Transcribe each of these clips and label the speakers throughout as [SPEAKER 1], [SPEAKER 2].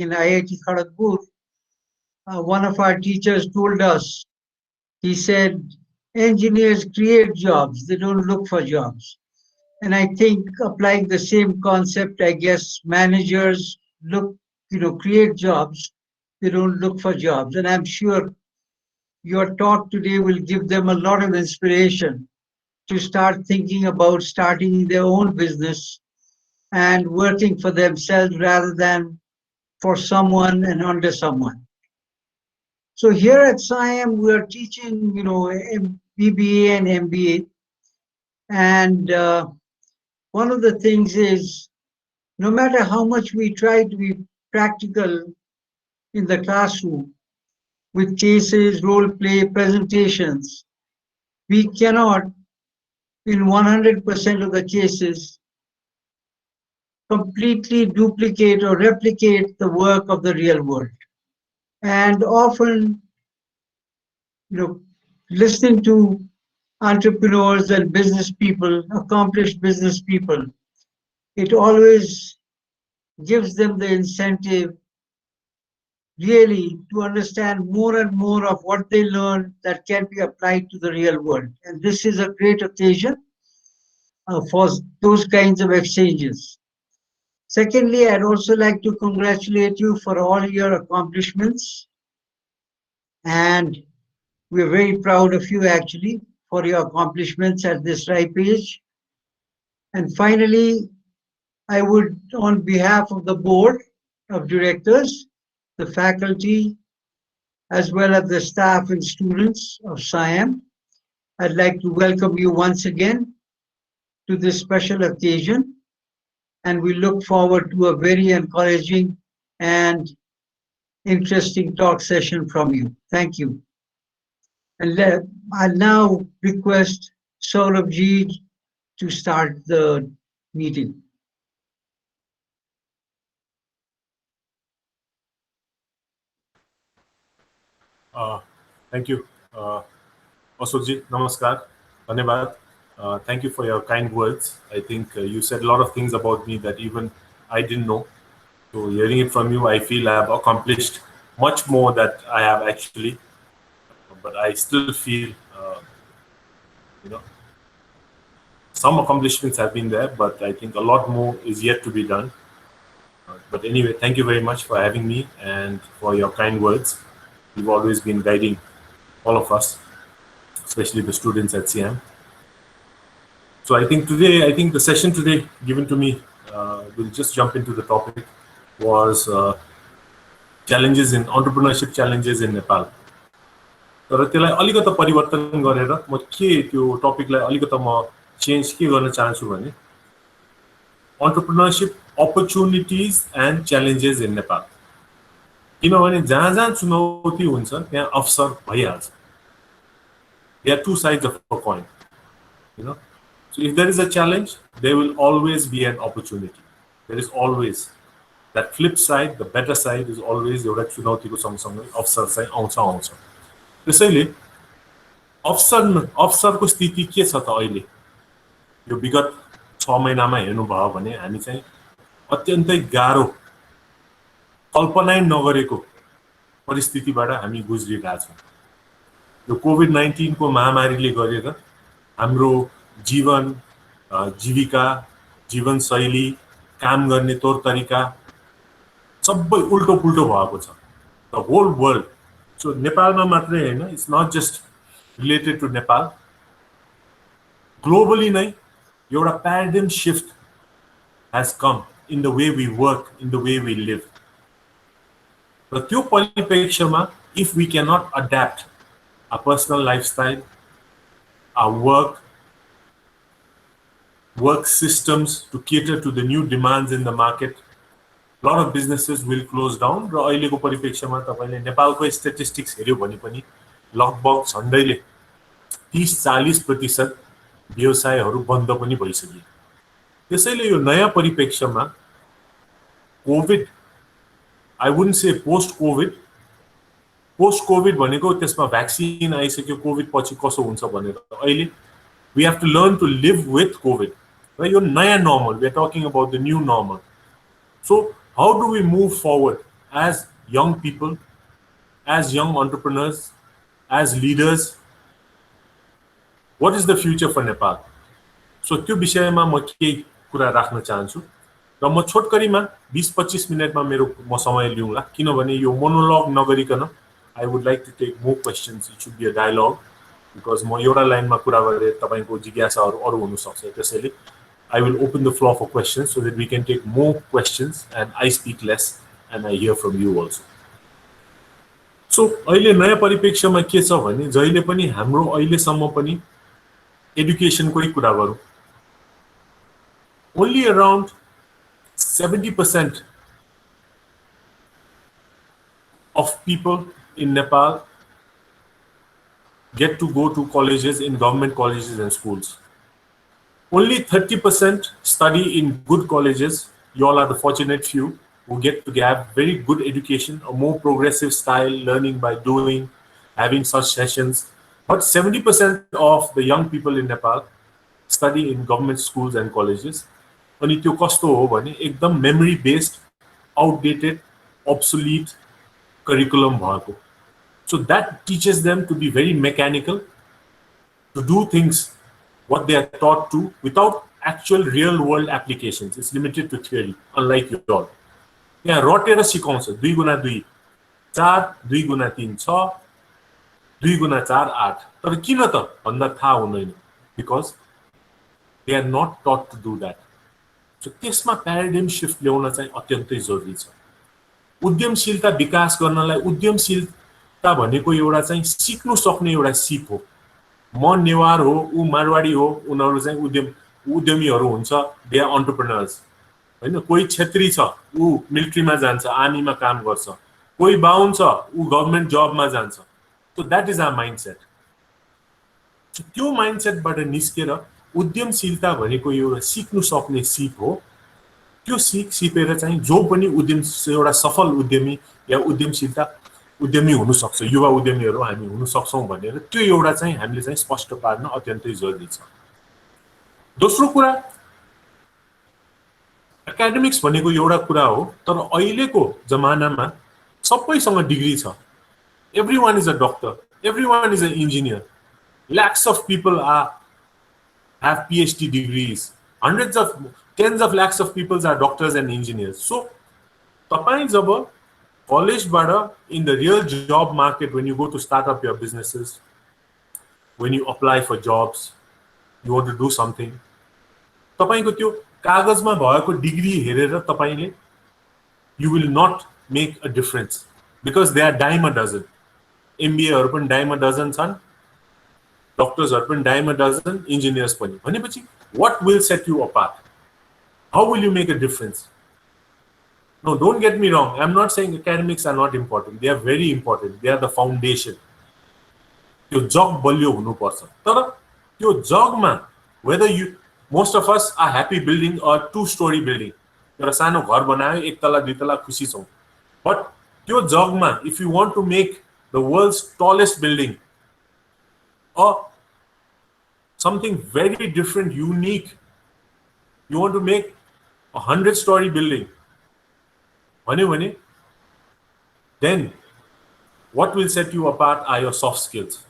[SPEAKER 1] in IIT Kharagpur, one of our teachers told us, he said, engineers create jobs, they don't look for jobs. And I think applying the same concept, I guess managers create jobs, they don't look for jobs. And I'm sure your talk today will give them a lot of inspiration to start thinking about starting their own business and working for themselves rather than for someone and under someone. So here at SAIM, we are teaching, BBA and MBA. And one of the things is, no matter how much we try to be practical in the classroom with cases, role play, presentations, we cannot, in 100% of the cases, completely duplicate or replicate the work of the real world. And often, listening to entrepreneurs and business people, accomplished business people, it always gives them the incentive really to understand more and more of what they learn that can be applied to the real world. And this is a great occasion for those kinds of exchanges. Secondly, I'd also like to congratulate you for all your accomplishments. And we're very proud of you actually for your accomplishments at this ripe age. And finally, I would, on behalf of the board of directors, the faculty, as well as the staff and students of SAIM, I'd like to welcome you once again to this special occasion. And we look forward to a very encouraging and interesting talk session from you. Thank you. And I now request Saurabh to start the meeting.
[SPEAKER 2] Thank you. Ashokji, namaskar. Dhanyavad. Thank you for your kind words. I think you said a lot of things about me that even I didn't know. So hearing it from you, I feel I have accomplished much more that I have actually. But I still feel, some accomplishments have been there, but I think a lot more is yet to be done. But anyway, thank you very much for having me and for your kind words. You've always been guiding all of us, especially the students at SAIM. So I think the session today given to me, we'll just jump into the topic, was challenges in entrepreneurship challenges in Nepal. तर त्यसलाई अलिकति परिवर्तन गरेर म के त्यो टपिकलाई अलिकति म चेन्ज के गर्न चाहन्छु भने entrepreneurship opportunities and challenges in Nepal. किनभने जहाँ जहाँ चुनौती हुन्छ त्यहाँ अवसर भइहाल्छ. There are two sides of a coin, So if there is a challenge, there will always be an opportunity. There is always that flip side. The better side is always एउटा चुनौतीको सँगसँगै अवसर चाहिँ आउँछ. त्यसैले अवसरको स्थिति के छ त अहिले यो विगत 6 महिनामा हेर्नु भयो भने हामी चाहिँ अत्यन्तै गाह्रो कल्पना नगरेको परिस्थितिबाट हामी गुज्रिरहेका छौं. यो कोभिड-19 को महामारीले गरेर हाम्रो जीवन, जीविका, जीवनशैली, काम गर्ने तौर तरिका सबै उल्टो-पुल्टो भएको छ. The whole world. So नेपालमा मात्रै हैन, it's not just related to Nepal. Globally नै एउटा paradigm shift has come in the way we work, in the way we live. र त्यो परिप्रेक्ष्यमा if we cannot adapt our personal lifestyle, our work systems to cater to the new demands in the market, a lot of businesses will close down. र अहिलेको परिप्रेक्ष्यमा तपाईले नेपालको statistics हेर्यो भने पनि लगभग झन्डैले 30-40% व्यवसायहरू बन्द पनि भइसक्यो. त्यसैले यो नयाँ परिप्रेक्ष्यमा covid, I wouldn't say post COVID भनेको त्यसमा भ्याक्सिन आइसक्यो, कोभिड पछि कसो हुन्छ भनेर. अहिले we have to learn to live with COVID. र यो नयाँ normal, we are talking about the new normal. So how do we move forward as young people, as young entrepreneurs, as leaders, what is the future for Nepal? So त्यो विषयमा म केही कुरा राख्न चाहन्छु र म छोटकरीमा 20-25 मिनेटमा म समय लिउँला किनभने यो मोनोलग नगरिकन I would like to take more questions. It should be a dialogue because म एउटा लाइनमा कुरा गरे तपाईको जिज्ञासाहरु अरु हुन सक्छ त्यसैले I will open the floor for questions so that we can take more questions and I speak less and I hear from you also. So अहिले नयाँ परिप्रेक्ष्यमा के छ भने जहिले पनि हाम्रो अहिलेसम्म पनि एजुकेसनकै कुरा गरौँ only around 70% of people in Nepal get to go to colleges in government colleges and schools. Only 30% study in good colleges. You all are the fortunate few who get to have very good education, a more progressive style, learning by doing, having such sessions. But 70% of the young people in Nepal study in government schools and colleges. अनि त्यो कस्तो हो भने एकदम memory based, outdated, obsolete curriculum भएको. So that teaches them to be very mechanical, to do things what they are taught to without actual real world applications. It's limited to theory, unlike you all. यहाँ रटेर सिकाउँछ 2 गुना 2 4 2 गुना 3 6 2 गुना 4 8 तर किन त भन्दा थाहा हुँदैन because they are not taught to do that. So त्यसमा paradigm shift ल्याउन चाहिँ अत्यन्तै जरुरी छ. उद्यमशीलता विकास गर्नलाई उद्यमशीलता भनेको एउटा चाहिँ सिक्नु सक्ने एउटा सिप हो. म नेवार हो, उ मारवाडी हो, उनीहरु चाहिँ उद्यमीहरु हुन्छ, दे आर एन्टरप्रेन्योर्स. हैन कोही क्षेत्री छ, उ मिलिट्रीमा जान्छ, आर्मीमा काम गर्छ. कोही बाहुन छ, उ गभर्नमेन्ट जबमा जान्छ. So that is our mindset. So त्यो माइन्डसेटबाट निस्केर उद्यमशीलता भनेको एउटा सिक्नु सक्ने सिप हो. त्यो सिपेर चाहिँ जो पनि एउटा सफल उद्यमी या उद्यमी हुन सक्छ, युवा उद्यमीहरु हामी हुन सक्छौं भनेर त्यो एउटा चाहिँ हामीले चाहिँ स्पष्ट पार्न अत्यन्तै जरुरी छ. दोस्रो कुरा एकाडेमिक्स भनेको एउटा कुरा हो तर अहिलेको जमानामा सबैसँग डिग्री छ. Everyone is a doctor, everyone is an engineer. Lakhs of people have PhD degrees. Tens of lakhs of people are doctors and engineers. So, तपाईं जब कलेजबाट in the real job market, when you go to start up your businesses, when you apply for jobs, you want to do something, तपाईंको त्यो कागजमा भएको degree हेरेर तपाईंले you will not make a difference because they are dime a dozen. MBA हरु पनि dime a dozen छन्, doctors हरु पनि dime a dozen, engineers पनि. भनेपछि what will set you apart? How will you make a difference? No, don't get me wrong. I'm not saying academics are not important. They are very important. They are the foundation. त्यो जग बलियो हुनुपर्छ. तर त्यो जगमा whether most of us are happy building a 2-story building. एउटा सानो घर बनायो, एक तला दुई तला खुसी छौं. But त्यो जगमा if you want to make the world's tallest building or something very different, unique, you want to make a 100-story building, then what will set you apart are your soft skills.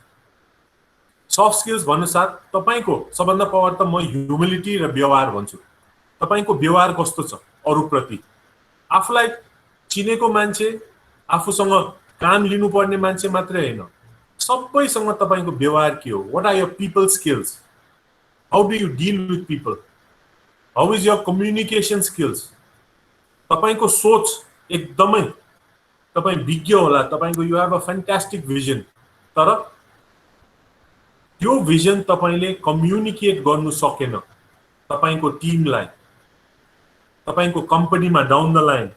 [SPEAKER 2] Soft skills भन्नुसार तपाईको सबभन्दा power त म humility र व्यवहार भन्छु. तपाईको व्यवहार कस्तो छ अरूप्रति, आफुलाई चिनेको मान्छे, आफुसँग काम लिनुपर्ने मान्छे मात्रै हैन, सबैसँग तपाईको व्यवहार के हो? What are your people skills? How do you deal with people? How is your communication skills? तपाईको सोच एकदमै तपाई विज्ञ होला, तपाईको you have a fantastic vision, तर त्यो vision तपाईले कम्युनिकेट गर्नु सकेन तपाईको टिमलाई, तपाईको कम्पनीमा down the line.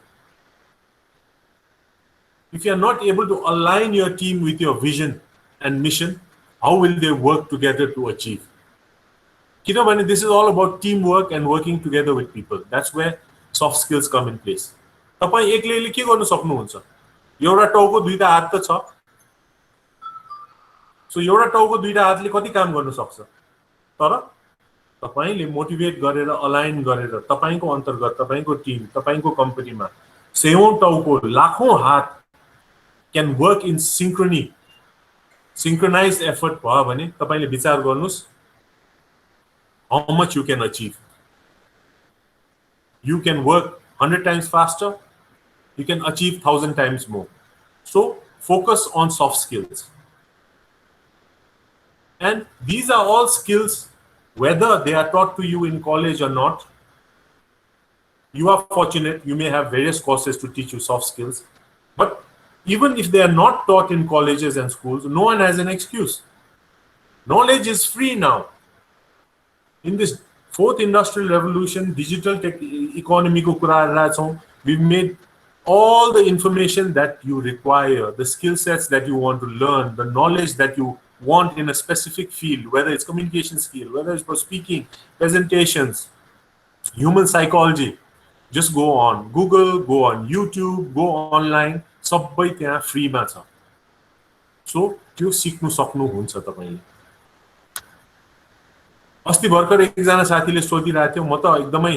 [SPEAKER 2] If you are not able to align your team with your vision and mission, how will they work together to achieve? किनभने this is all about teamwork and working together with people. That's where soft skills come in place. तपाई एक्लैले के गर्न सक्नुहुन्छ? एउटा टाउको दुईटा हात त छ. सो एउटा टाउको दुईटा हातले कति काम गर्न सक्छ? तर तपाईले मोटिभेट गरेर, अलाइन गरेर, तपाईको अन्तर्गत, तपाईको टिम, तपाईको कम्पनीमा सयौं टाउको लाखौं हात can work in synchrony, synchronized effort भयो भने तपाईले विचार गर्नुस् how much you can achieve. You can work 100 times faster, you can achieve 1,000 times more. So focus on soft skills. And these are all skills, whether they are taught to you in college or not. You are fortunate, you may have various courses to teach you soft skills. But even if they are not taught in colleges and schools, no one has an excuse. Knowledge is free now. In this fourth industrial revolution, digital economy ko kura garera chhau, we've made all the information that you require, the skill sets that you want to learn, the knowledge that you want in a specific field, whether it's communication skill, whether it's for speaking, presentations, human psychology. Just go on Google, go on YouTube, go online, सबै त्यहाँ फ्रीमा छ. सो त्यो सिक्नु सक्नुहुन्छ तपाईले. अस्ति भर्खर एकजना साथीले सोधिरहेको थियो, म त एकदमै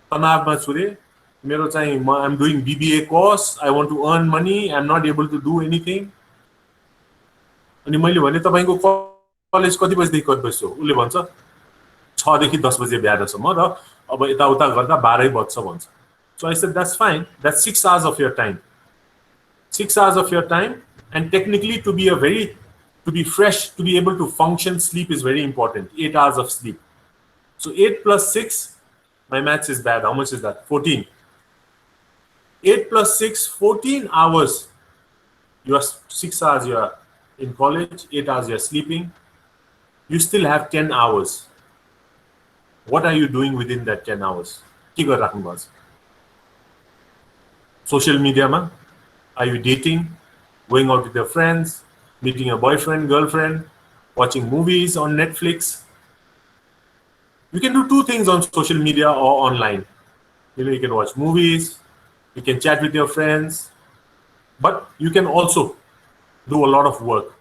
[SPEAKER 2] तनावमा छु रे, मेरो चाहिँ म I am doing BBA course, I want to earn money, I am not able to do anything. अनि मैले भने तपाईको कलेज कति बजेदेखि कति बजे हो? उसले भन्छ 6 देखि 10 बजे बिहानसम्म र अब यताउता गर्दा 12 बज्छ भन्छ. So I said, that's fine. That's 6 hours of your time. 6 hours of your time, and technically to be fresh, to be able to function, sleep is very important. 8 hours of sleep. So 8 plus 6, my maths is bad. How much is that? 14. 8 plus 6, 14 hours. You are 6 hours you are in college, 8 hours you are sleeping. You still have 10 hours. What are you doing within that 10 hours? के गरिराख्नु भएको छ? Social media ma? Are you dating, going out with your friends, meeting a boyfriend, girlfriend, watching movies on Netflix? You can do two things on social media or online. You can watch movies, you can chat with your friends, but you can also do a lot of work,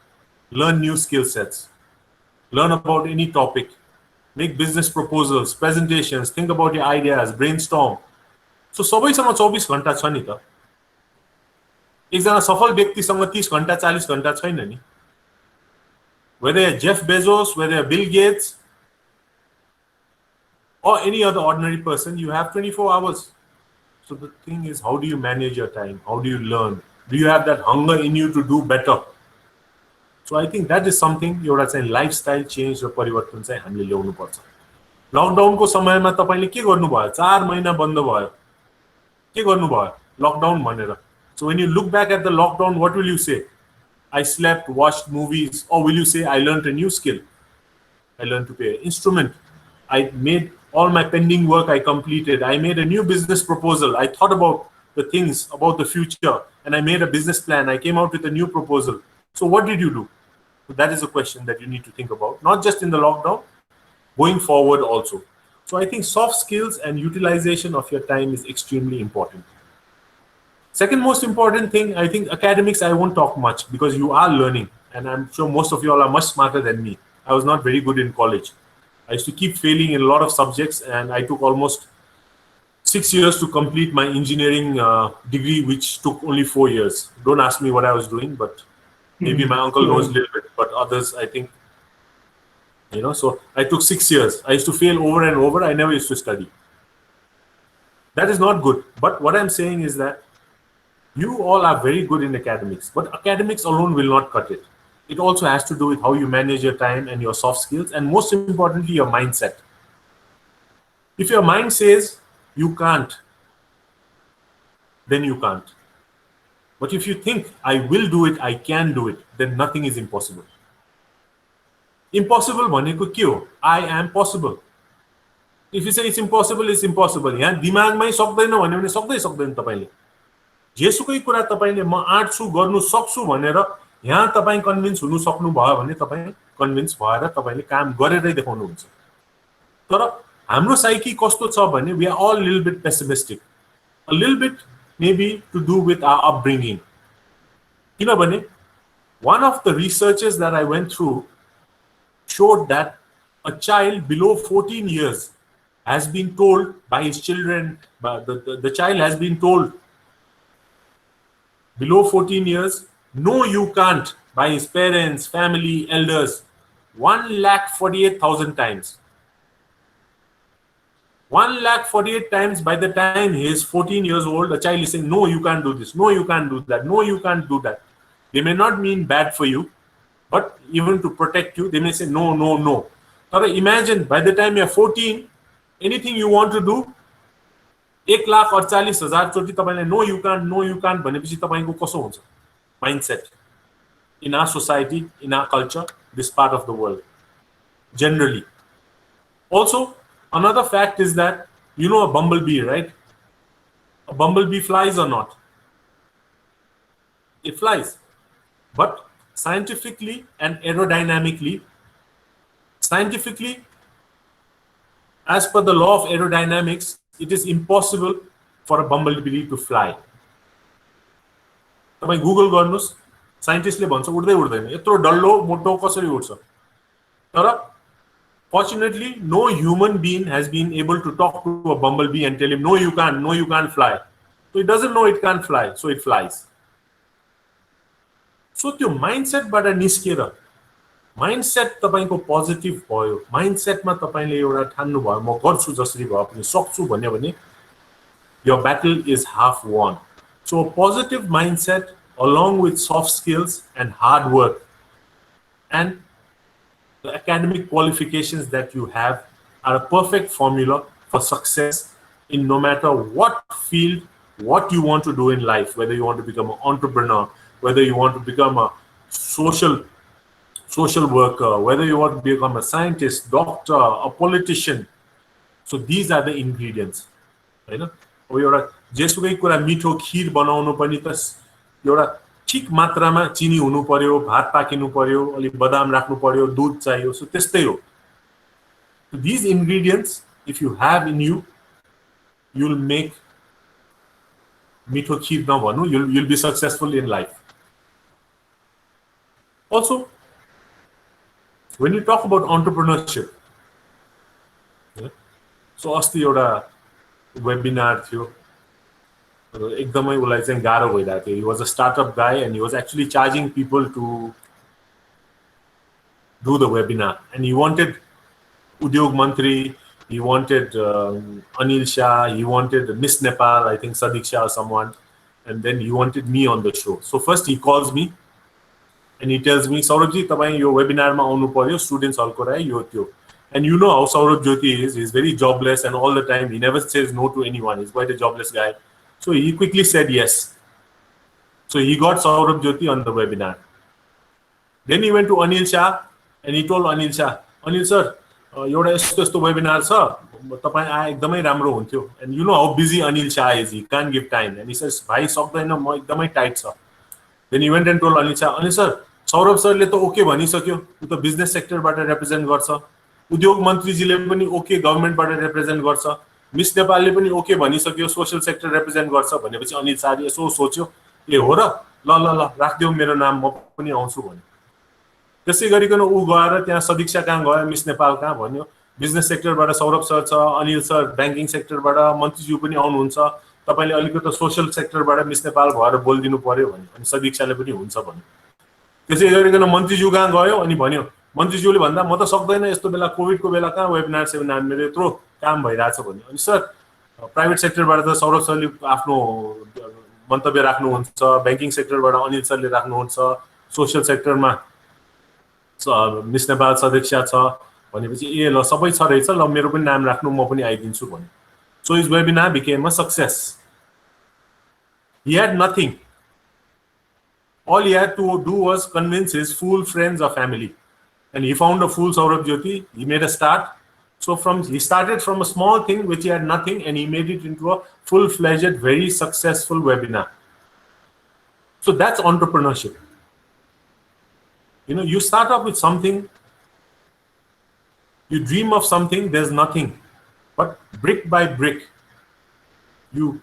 [SPEAKER 2] learn new skill sets, learn about any topic, make business proposals, presentations, think about your ideas, brainstorm. So सबैसँग 24 घण्टा छ नि त. एकजना सफल व्यक्तिसँग 30 घण्टा 40 घण्टा छैन नि. Whether you're Jeff Bezos, whether you're Bill Gates, or any other ordinary person, you have 24 hours. So the thing is, how do you manage your time? How do you learn? Do you have that hunger in you to do better? So I think that is something एउटा चाहिँ lifestyle change र परिवर्तन चाहिँ हामीले ल्याउनु पर्छ. लकडाउनको समयमा तपाईले के गर्नुभयो? 4 महिना बन्द भयो. के गर्नुभयो? लकडाउन भनेर. So when you look back at the lockdown, what will you say? I slept, watched movies, or will you say I learned a new skill? I learned to play an instrument. I made all my pending work I completed. I made a new business proposal. I thought about the things, about the future, and I made a business plan. I came out with a new proposal. So what did you do? So that is a question that you need to think about, not just in the lockdown, going forward also. So I think soft skills and utilization of your time is extremely important. Second most important thing, I think academics, I won't talk much because you are learning, and I'm sure most of you all are much smarter than me. I was not very good in college. I used to keep failing in a lot of subjects, and I took almost 6 years to complete my engineering degree, which took only 4 years. Don't ask me what I was doing, but maybe my uncle knows a little bit, but others, I think, so I took 6 years. I used to fail over and over. I never used to study. That is not good. But what I'm saying is that you all are very good in academics, but academics alone will not cut it. It also has to do with how you manage your time and your soft skills, and most importantly, your mindset. If your mind says you can't, then you can't. But if you think, I will do it, I can do it, then nothing is impossible. Impossible भनेको के हो? I am possible. If you say it's impossible, it's impossible. यहाँ दिमागमै सक्दैन भन्यो भने सक्दैन तपाईले. जेसुकै कुरा तपाईले म आँट्छु गर्नु सक्छु भनेर यहाँ तपाई कन्भिन्स हुनु सक्नु भयो भने तपाई कन्भिन्स भएर तपाईले काम गरेरै देखाउनु हुन्छ. तर हाम्रो साइकी कस्तो छ भने we are all a little bit pessimistic. A little bit maybe to do with our upbringing. किनभने one of the researches that I went through showed that a child below 14 years has been told by his children, the child has been told below 14 years, no, you can't, by his parents, family, elders, 1,48,000 times. 1,48,000 times. By the time he is 14 years old, a child is saying, no, you can't do this, no, you can't do that, no, you can't do that. They may not mean bad for you, but even to protect you, they may say, no, no, no. Now imagine, by the time you're 14, anything you want to do, 1,48,000 चोटि तपाईले no you can't भनेपछि तपाईको कसो हुन्छ mindset in our society, in our culture, this part of the world, generally. Also, another fact is that, you know a bumblebee, right? A bumblebee flies or not? It flies. But scientifically and aerodynamically, as per the law of aerodynamics, it is impossible for a bumblebee to fly. तपाईं Google गर्नुस्, साइन्टिस्टले भन्छ उड्दै उड्दैन, यत्रो डल्लो मोटो कसरी उड्छ? तर fortunately, no human being has been able to talk to a bumblebee and tell him, no, you can't fly. So it doesn't know it can't fly, so it flies. So त्यो माइन्डसेटबाट निस्केर, mindset तपाईको positive भयो, माइन्डसेटमा तपाईले एउटा ठान्नु भयो म गर्छु जसरी भए पनि सक्छु भन्यो भने your battle is half won. So a positive mindset along with soft skills and hard work and the academic qualifications that you have are a perfect formula for success in no matter what field, what you want to do in life, whether you want to become an entrepreneur, whether you want to become a social worker, whether you want to become a scientist, doctor, a politician. So these are the ingredients. Right? अब एउटा जेसुकै कुरा मिठो खीर बनाउनु पनि त एउटा ठीक मात्रामा चिनी हुनु पर्यो, भात पाकिनु पर्यो, अलि बदाम राख्नु पर्यो, दूध चाहियो, सो त्यस्तै हो. So these ingredients, if you have in you, you'll make मिठो खीर नभनु, you'll be successful in life. Also, when you talk about entrepreneurship, so अस्ति एउटा webinar थियो, एकदमै उलाई चाहिँ गाह्रो भइरहेको थियो. He was a startup guy and he was actually charging people to do the webinar, and he wanted Udyog Mantri, he wanted Anil Shah, he wanted Miss Nepal, I think Sadiksha or someone, and then he wanted me on the show. So first he calls me and he tells me, Saurabhji, तपाईं यो webinar मा आउनु पर्यो, students हलको रहे यो त्यो. And you know how Saurabh Jyoti is, he's very jobless and all the time he never says no to anyone. He's quite a jobless guy. So he quickly said yes. So he got Saurabh Jyoti on the webinar. Then he went to Anil Shah and he told Anil Shah, Anil sir, एउटा यस्तो यस्तो webinar छ, तपाईं आए एकदमै राम्रो हुन्थ्यो. And you know how busy Anil Shah is, he can't give time. And he says, भाइ सक्दैन, म एकदमै टाइट छ. Then he went and told Anil Shah, Anil sir, Saurabh sir ले त ओके भनिसक्यो, उ त बिजनेस सेक्टरबाट रिप्रेजेन्ट गर्छ. उद्योग मन्त्रीजीले पनि ओके गभर्नमेन्टबाट रिप्रेजेन्ट गर्छ. मिस नेपालले पनि ओके भनिसक्यो, सोशल सेक्टर रिप्रेजेन्ट गर्छ भनेपछि अनिल शाहले यसो सोच्यो, ए हो र, ल ल ल राख्दियौ मेरो नाम, म पनि आउँछु भन्यो. त्यसै गरिकन उ गएर त्यहाँ सदीक्षा कहाँ गयो, मिस नेपाल कहाँ भन्यो, बिजनेस सेक्टरबाट सौरभ सर छ, अनिल सर ब्याङ्किङ सेक्टरबाट, मन्त्रीज्यू पनि आउनुहुन्छ, तपाईले अलिकति सोशल सेक्टरबाट मिस नेपाल भएर बोलिदिनु पर्यो भन्यो. अनि सदीक्षाले पनि हुन्छ भन्यो. त्यसै गरिकन मन्त्रीज्यू कहाँ गयो अनि भन्यो, मन्त्रीज्यूले भन्दा म त सक्दैन, यस्तो बेला कोभिडको बेला कहाँ वेबिनार सेमिनार मेरो यत्रो काम भइरहेछ भन्यो. अनि सर प्राइभेट सेक्टरबाट त सौरभ सरले आफ्नो मन्तव्य राख्नुहुन्छ, ब्याङ्किङ सेक्टरबाट अनिल सरले राख्नुहुन्छ, सोशल सेक्टरमा मिस नेपाल सदस्य छ भनेपछि ए ल सबै छ रहेछ, ल मेरो पनि नाम राख्नु, म पनि आइदिन्छु भन्यो. So his webinar became a success. He had nothing. All he had to do was convince his fool friends or family. And he found a fool Saurabh Jyoti, he made a start. So he started from a small thing which he had nothing, and he made it into a full-fledged, very successful webinar. So that's entrepreneurship. You know, you start off with something, you dream of something, there's nothing. But brick by brick, you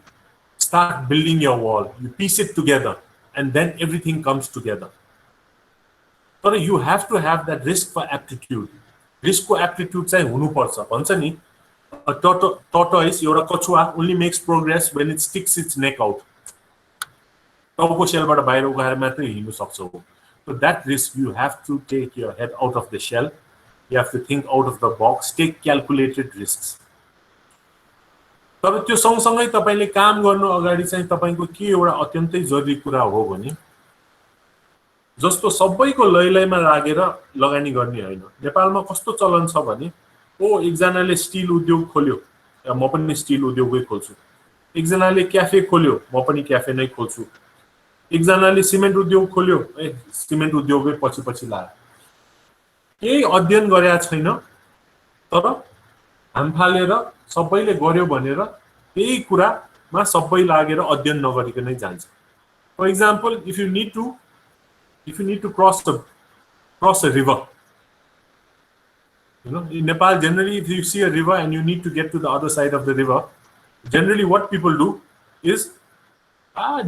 [SPEAKER 2] start building your wall, you piece it together, and then everything comes together. So you have to have that risk for aptitude. Risk for aptitude चाहिँ हुनुपर्छ. भन्छ नि, a tortoise, एउटा कछुवा, only makes progress when it sticks its neck out. टाउको सेलबाट बाहिर उकाएर मात्रै हिँड्नु सक्छौ so that risk you have to take your head out of the shell you have to think out of the box take calculated risks तर त्यो सँगसँगै तपाईले काम गर्नु अगाडि चाहिँ तपाईको के एउटा अत्यन्तै जरुरी कुरा हो भने जस्तो सबैको लैलैमा लागेर लगानी गर्ने हैन नेपालमा कस्तो चलन छ भने ओ एकजनाले स्टिल उद्योग खोल्यो म पनि स्टिल उद्योगै खोल्छु एकजनाले क्याफे खोल्यो म पनि क्याफे नै खोल्छु एकजनाले सिमेन्ट उद्योग खोल्यो सिमेन्ट उद्योगै पछि पछि लाग्यो केही अध्ययन गरेका छैन तर हामफालेर सबैले गर्यो भनेर त्यही कुरामा सबै लागेर अध्ययन नगरिकनै जान्छ for example if you need to cross a river in Nepal generally if you see a river and you need to get to the other side of the river generally what people do is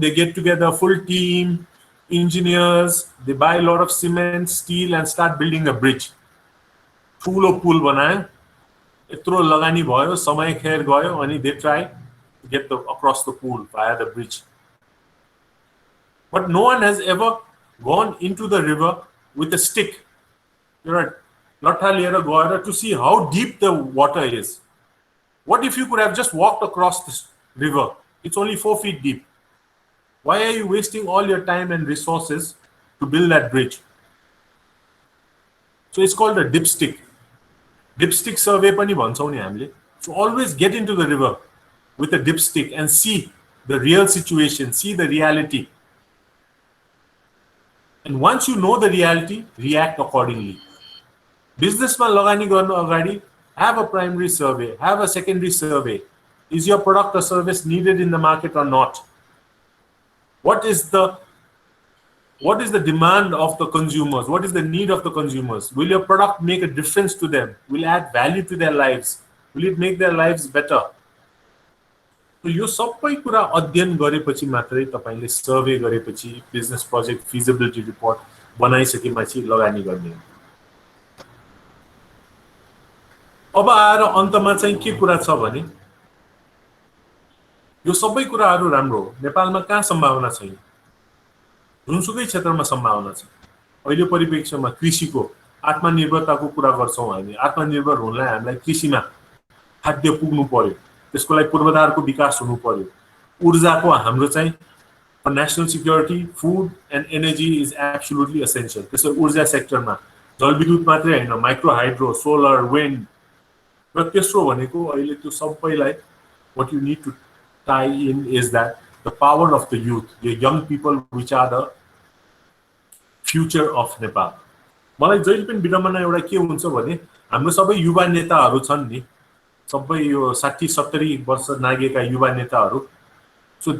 [SPEAKER 2] they get together full team engineers they buy a lot of cement steel and start building a bridge ठूलो पुल बनायो यत्रो लगानी भयो समय खेर गयो अनि they try to get across the pool via the bridge but no one has ever gone into the river with a stick लट्ठा लिएर गएर to see how deep the water is what if you could have just walked across this river it's only 4 feet deep why are you wasting all your time and resources to build that bridge so it's called a dipstick survey pani bhaन्छौं नि हामीले so always get into the river with a dipstick and see the real situation see the reality and once you know the reality react accordingly business ma लगानी गर्नु अगाडि have a primary survey have a secondary survey is your product or service needed in the market or not what is the demand of the consumers what is the need of the consumers will your product make a difference to them will add value to their lives will it make their lives better so यो सबै कुरा अध्ययन गरेपछि मात्रै तपाईले सर्वे गरेपछि business project feasibility report बनाइसकेपछि लगानी गर्ने अब आएर अन्तमा चाहिँ के कुरा छ भने यो सबै कुराहरु राम्रो हो नेपालमा कहाँ सम्भावना छैन जुनसुकै क्षेत्रमा सम्भावना छ अहिले परिप्रेक्ष्यमा कृषिको आत्मनिर्भरताको कुरा गर्छौं हामी आत्मनिर्भर हुनलाई हामीलाई कृषिमा खाद्य पुग्नु पर्यो त्यसको लागि पूर्वाधारको विकास हुनु पर्यो ऊर्जाको हाम्रो चाहिँ national security food end energy is absolutely essential त्यसो ऊर्जा सेक्टरमा जलविद्युत मात्रै हैन माइक्रो हाइड्रो सोलर विन्ड र तेस्रो भनेको अहिले त्यो सबैलाई what you need to tie in is that the power of the youth the young people which are the future of Nepal मलाई जहिले पनि विडम्बना एउटा के हुन्छ भने हाम्रो सबै युवा नेताहरू छन् नि सबै यो 60 70 वर्ष नागेका युवा नेताहरू सो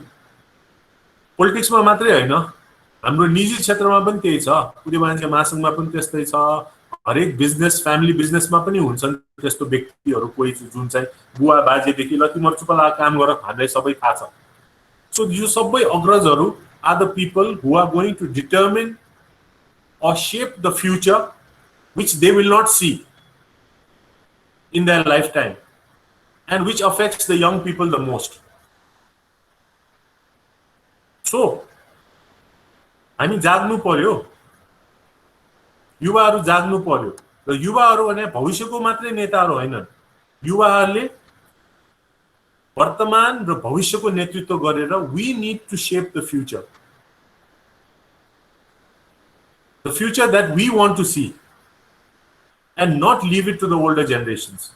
[SPEAKER 2] पोलिटिक्समा मात्रै हैन हाम्रो निजी क्षेत्रमा पनि त्यही छ पुरै मान्छे महासंघमा पनि त्यस्तै छ हरेक बिजनेस फ्यामिली बिजनेसमा पनि हुन्छन् त्यस्तो व्यक्तिहरू कोही जुन चाहिँ बुवा बाजेदेखि लति मर्चुपला काम गरेर हामीलाई सबै थाहा छ सो यो सबै अग्रजहरू are the people who are going to determine or shape the future which they will not see in their lifetime and which affects the young people the most so हामी जाग्नु पर्यो युवाहरू जाग्नु पर्यो र युवाहरू भने भविष्यको मात्रै नेताहरू हैनन् युवाहरूले वर्तमान र भविष्यको नेतृत्व गरेर we need to shape the future the future that we want to see and not leave it to the older generations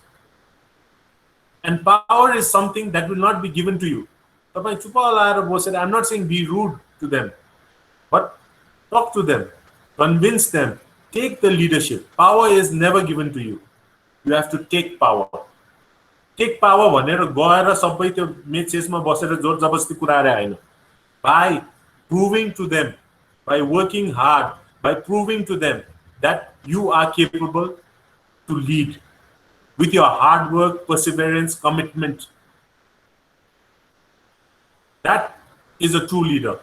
[SPEAKER 2] and power is something that will not be given to you tapai chupa laera boseर I'm not saying be rude to them but talk to them convince them take the leadership power is never given to you you have to take power भनेर गएर सबै त्यो मेचेसमा बसेर जोर जबरजस्ती कुरारे हैन by proving to them by working hard by proving to them that you are capable to lead with your hard work, perseverance, commitment. That is a true leader.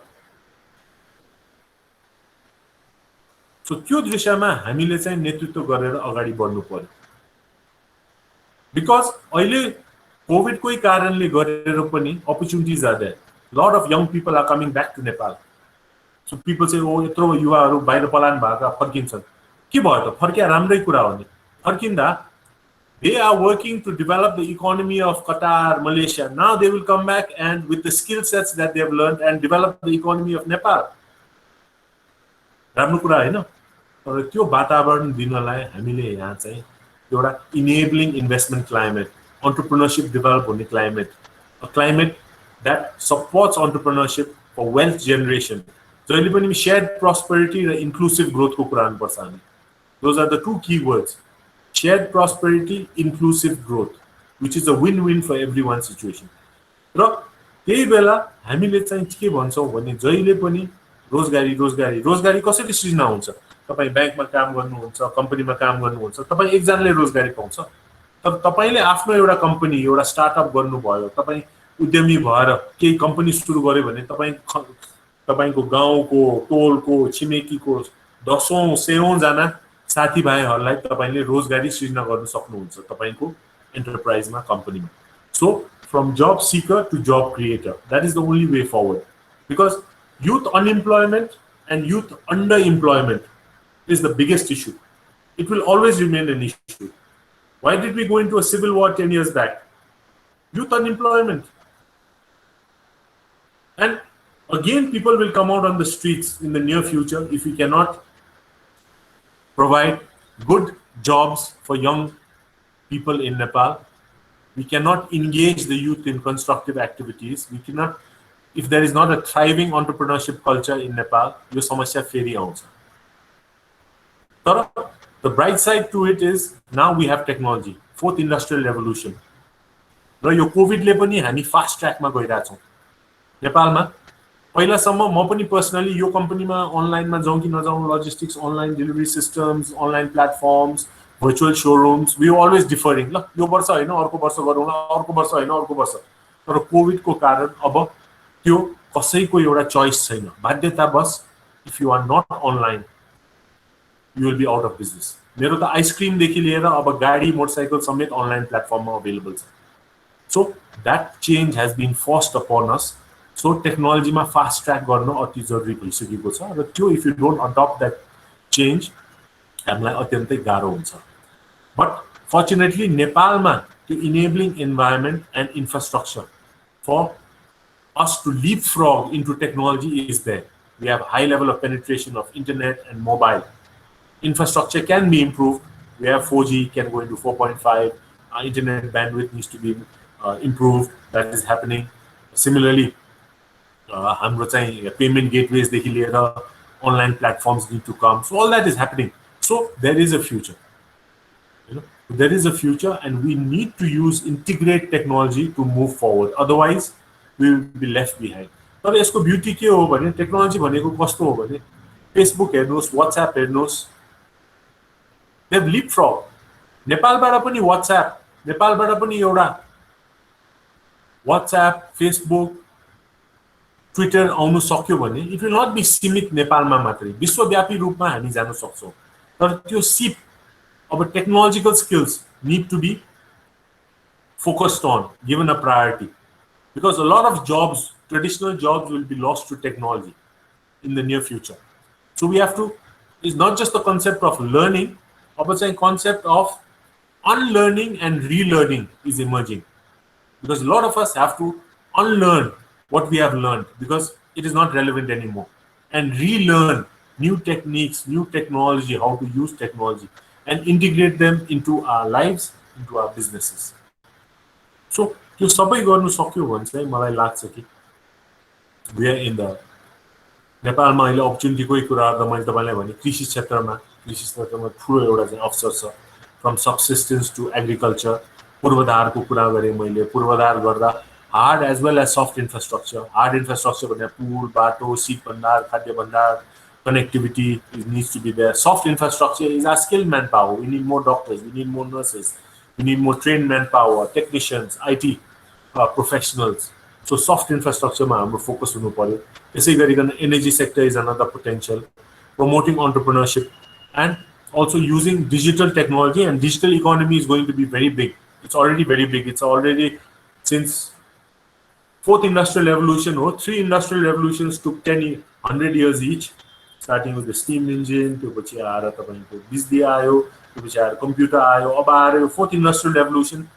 [SPEAKER 2] So त्यो दृश्यमा हामीले चाहिँ नेतृत्व गरेर अगाडि बढ्नु पर्यो because अहिले कोभिड कोही कारणले गरेर पनि opportunities are there lot of young people are coming back to Nepal सो पिपल चाहिँ ओ यत्रो युवाहरू बाहिर पलायन भएका फर्किन्छन् के भयो त फर्किया राम्रै कुरा हो नि फर्किँदा they are working to develop the economy of Qatar, Malaysia. Now they will come back and with the skill sets that they have learned and develop the economy of Nepal. राम्रो कुरा हैन तर त्यो वातावरण दिनलाई हामीले यहाँ चाहिँ एउटा enabling investment climate, entrepreneurship develop हुने climate, a climate that supports entrepreneurship for wealth generation. जहिले पनि shared prosperity र inclusive growth को कुरा गर्नुपर्छ हामी. Those are the two key words. Shared prosperity, inclusive growth, which is a win-win for everyone situation. र त्यही बेला हामीले चाहिँ के भन्छौं भने जहिले पनि रोजगारी कसरी सृजना हुन्छ तपाई बैंकमा काम गर्नुहुन्छ कम्पनीमा काम गर्नुहुन्छ तपाई एकजनाले रोजगारी पाउँछ तर तपाईले आफ्नो एउटा कम्पनी एउटा स्टार्टअप गर्नुभयो तपाई उद्यमी भएर केही कम्पनी सुरु गर्यो भने तपाईको गाउँको टोलको छिमेकीको दशौं सयौं जना साथीभाइहरुलाई तपाईले रोजगारी सृजना गर्न सक्नुहुन्छ तपाईको एन्टरप्राइजमा कम्पनीमा सो from job seeker to job creator, that is the only way forward, because youth unemployment and youth underemployment is the biggest issue. It will always remain an issue. Why did we go into a civil war 10 years back? Youth unemployment. And again people will come out on the streets in the near future if we cannot provide good jobs for young people in Nepal. We cannot engage the youth in constructive activities. We cannot, if there is not a thriving entrepreneurship culture in Nepal, यो समस्या फेरि आउँछ. तर the bright side to it is now we have technology, fourth industrial revolution. र यो कोभिडले पनि हामी fast ट्र्याकमा गइराछौं. नेपालमा पहिलासम्म म पनि personally यो कम्पनीमा अनलाइनमा जाउँ कि नजाउँ logistics online delivery systems online platforms virtual showrooms, we were always differing. ल यो वर्ष हैन अर्को वर्ष गरौँला अर्को वर्ष हैन अर्को वर्ष तर कोभिड को कारण अब त्यो कसैको एउटा चोइस छैन बाध्यतावश if you are not online you will be out of business. मेरो त आइसक्रिम देखि लिएर अब गाडी मोटरसाइकल समेत अनलाइन प्लेटफर्ममा अवेलेबल छ. So that change has been forced upon us. So टेक्नोलोजीमा फास्ट ट्र्याक गर्न अति जरुरी भइसकेको छ र त्यो if you don't adopt that change हामीलाई अत्यन्तै गाह्रो हुन्छ. But fortunately, Nepalma, the enabling environment and infrastructure for us to leapfrog into technology is there. We have high level of penetration of internet and mobile. Infrastructure can be improved. We have 4G, can go into 4.5. Our internet bandwidth needs to be improved. That is happening. Similarly, हाम्रो चाहिँ payment gateways देखि लिएर online platforms need to come. So all that is happening. So there is a future. There is a future and we need to use integrate technology to move forward. Otherwise, we will be left behind. तर यसको beauty के हो भने technology भनेको कस्तो हो भने Facebook हेर्नुस् व्हाट्सएप हेर्नुस् they have leapfrog. नेपालबाट पनि व्हाट्सएप नेपालबाट पनि एउटा व्हाट्सएप फेसबुक ट्विटर आउनु सक्यो भने इट विल नट बी सीमित नेपालमा मात्रै विश्वव्यापी रूपमा हामी जान सक्छौं तर त्यो सिप अब technological skills need to be focused on, given a priority, because a lot of jobs, traditional jobs, will be lost to technology in the near future. So we have to, it's not just the concept of learning, but a concept of unlearning and relearning is emerging, because a lot of us have to unlearn what we have learned because it is not relevant anymore, and relearn new techniques, new technology, how to use technology and integrate them into our lives, into our businesses. So त्यो सबै गर्नु सक्यो भने चाहिँ मलाई लाग्छ कि we are in the नेपालमा अहिले अपर्चुनिटीकै कुरा गर्दा मैले तपाईलाई भने कृषि क्षेत्रमा ठूलो एउटा चाहिँ अवसर छ from subsistence to agriculture. पूर्वाधारको कुरा गरे मैले पूर्वाधार गर्दा hard as well as soft infrastructure. Hard infrastructure भने पुल बाटो शीत भण्डार खाद्य भण्डार connectivity needs to be there. Soft infrastructure is our skilled manpower. We need more doctors, we need more nurses, we need more trained manpower, technicians, IT professionals. So soft infrastructure ma hamro focus hunu paryo. त्यसै गरिकन energy sector is another potential. Promoting entrepreneurship and also using digital technology, and digital economy is going to be very big. It's already very big. It's already since Fourth industrial revolution, or three industrial revolutions took 100 years each, starting with the steam engine, to पछि आएर तपाईको बिजुली आयो, to पछि आएर computer आयो, अब आएर fourth industrial revolution.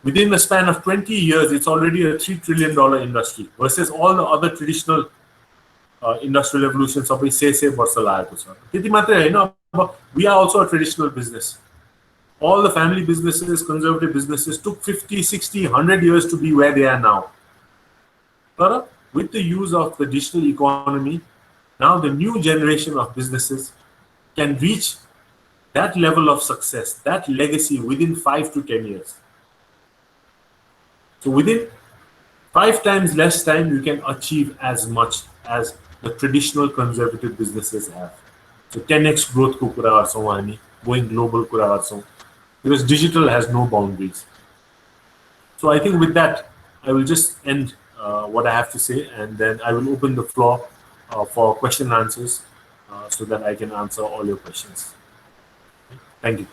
[SPEAKER 2] Within the span of 20 years, it's already a $3 trillion industry versus all the other traditional industrial revolutions सबै 100 वर्ष लागेको छ. त्यति मात्रै हैन, अब we are also a traditional business. All the family businesses, conservative businesses took 50, 60, 100 years to be where they are now. But with the use of the digital economy, now the new generation of businesses can reach that level of success, that legacy within 5 to 10 years. So within 5 times less time, you can achieve as much as the traditional conservative businesses have. So 10x growth ko kura garchhau हामी, going global kura garchhau, because digital has no boundaries. So I think with that, I will just end what I have to say, and then I will open the floor for question and answers so that I can answer all your questions. Thank you.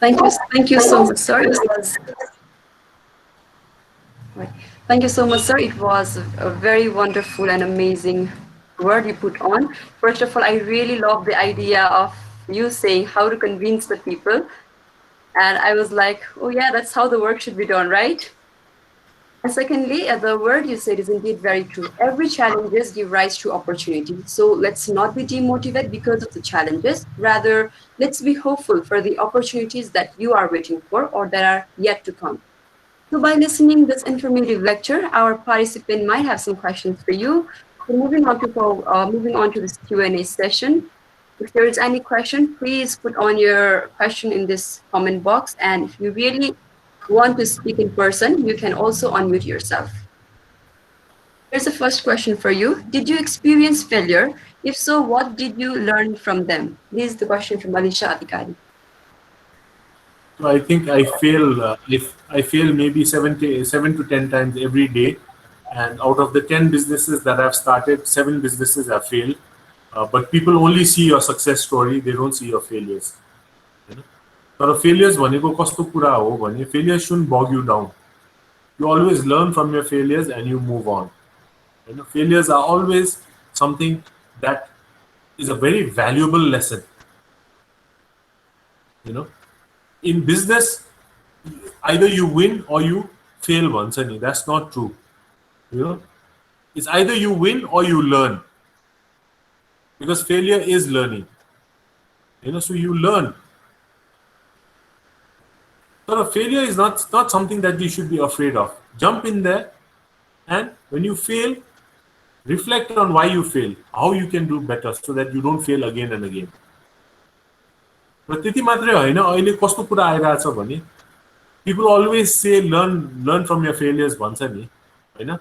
[SPEAKER 3] Thank you so much, sir. Thank you so much, sir. It was a very wonderful and amazing word you put on. First of all, I really love the idea of you saying how to convince the people. And I was like, oh yeah, that's how the work should be done, right? And secondly, the word you said is indeed very true. Every challenges give rise to opportunity. So let's not be demotivated because of the challenges. Rather, let's be hopeful for the opportunities that you are waiting for or that are yet to come. So by listening this informative lecture, our participant might have some questions for you. So moving on to this Q&A session. If there is any question, please put on your question in this comment box. And if you really want to speak in person, you can also unmute yourself. Here's the first question for you. Did you experience failure? If so, what did you learn from them? This is the question from Alisha Adhikari.
[SPEAKER 2] So I think I fail. If I fail maybe 7 to 10 times every day, and out of the 10 businesses that I've started, 7 businesses have failed. But people only see your success story; they don't see your failures. But failures भनेको कस्तो कुरा हो भने failures shouldn't bog you down. You always learn from your failures and you move on. Failures are always something that is a very valuable lesson. In business, either you win or you fail once, and that's not true. It's either you win or you learn, because failure is learning. So you learn. So failure is not something that you should be afraid of. Jump in there, and when you fail, reflect on why you fail, how you can do better so that you don't fail again and again. But त्यति मात्रै हैन, अहिले कस्तो कुरा आइराछ भने people always say learn from your failures भन्छ नि, हैन?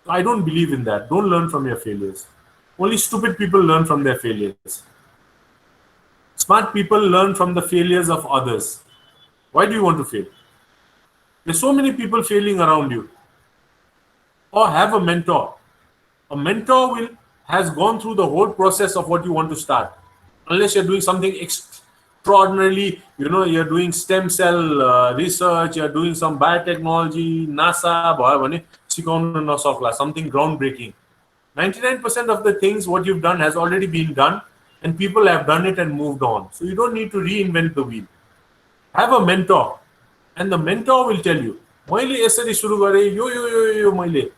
[SPEAKER 2] I don't believe in that. Don't learn from your failures. Only stupid people learn from their failures. Smart people learn from the failures of others. Why do you want to fail? There's so many people failing around you. Or have a mentor. A mentor has gone through the whole process of what you want to start. Unless you're doing something extraordinarily, you're doing stem cell research, you're doing some biotechnology, NASA, something groundbreaking. 99% of the things what you've done has already been done, and people have done it and moved on. So you don't need to reinvent the wheel. Have a mentor, and the mentor will tell you, मैले यसरी सुरु गरे, यो मैले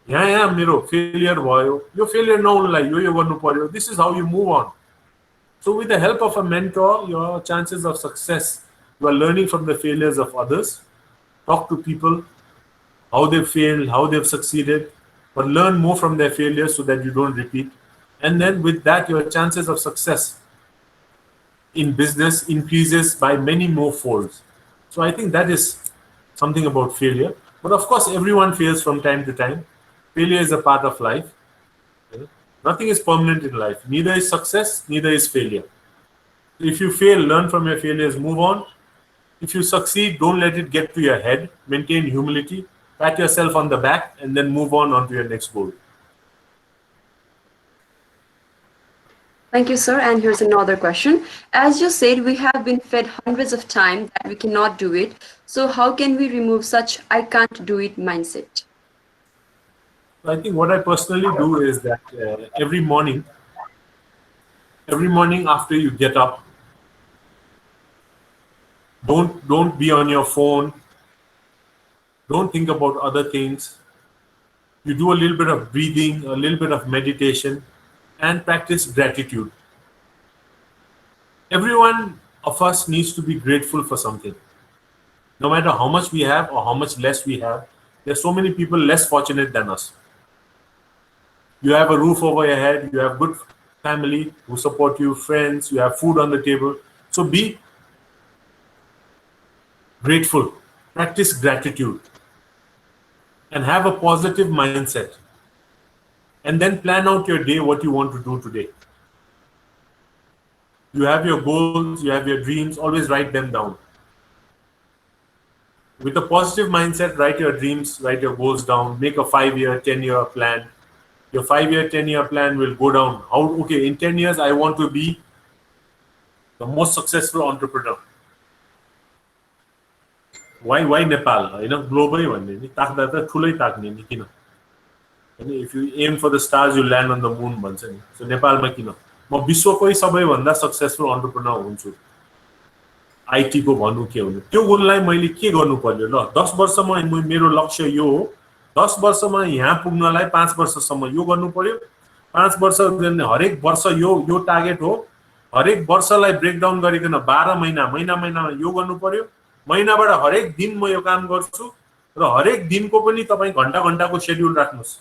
[SPEAKER 2] यहाँ मेरो failure भयो, यो failure नहुनलाई यो गर्नु पर्यो. This is how you move on. So with the help of a mentor, your chances of success, you are learning from the failures of others. Talk to people, how they've failed, how they've succeeded, but learn more from their failures so that you don't repeat. And then with that, your chances of success in business increases by many more folds. So I think that is something about failure. But of course, everyone fails from time to time. Failure is a part of life. Nothing is permanent in life. Neither is success, neither is failure. If you fail, learn from your failures, move on. If you succeed, don't let it get to your head. Maintain humility, pat yourself on the back, and then move on to your next goal.
[SPEAKER 3] Thank you, sir. And here's another question. As you said, we have been fed hundreds of times that we cannot do it. So, how can we remove such I can't do it mindset?
[SPEAKER 2] I think what I personally do is that every morning after you get up, don't be on your phone. Don't think about other things. You do a little bit of breathing, a little bit of meditation, and practice gratitude. Every one of us needs to be grateful for something, no matter how much we have or how much less we have. There's so many people less fortunate than us. You have a roof over your head, you have good family who support you, friends, you have food on the table. So be grateful, practice gratitude, and have a positive mindset. And then plan out your day, what you want to do today. You have your goals, you have your dreams, always write them down. With a positive mindset, write your dreams, write your goals down, make a 5-year, 10-year plan. Your 5-year, 10-year plan will go down. How, okay, in 10 years, I want to be the most successful entrepreneur. Why Nepal? Globally भन्ने नि ताक्दा त ठुलै ताक्ने नि किन? If you aim for the stars, you land on the moon भन्छ नि. So नेपालमा किन? म विश्वकै सबैभन्दा सक्सेसफुल अन्टरप्रेन्योर हुन्छु. आईटी को भन्नु के हुनु? त्यो गोललाई मैले के गर्नु पर्यो ल? 10 वर्षमा मेरो लक्ष्य यो हो. 10 वर्षमा यहाँ पुग्नलाई 5 वर्षसम्म यो गर्नु पर्यो. 5 वर्ष हरेक वर्ष यो टार्गेट हो. हरेक वर्षलाई ब्रेकडाउन गरिकन 12 महिनामा यो गर्नु पर्यो. महिनाबाट हरेक दिन म यो काम गर्छु र हरेक दिनको पनि तपाई घण्टाको शेड्युल राख्नुस्.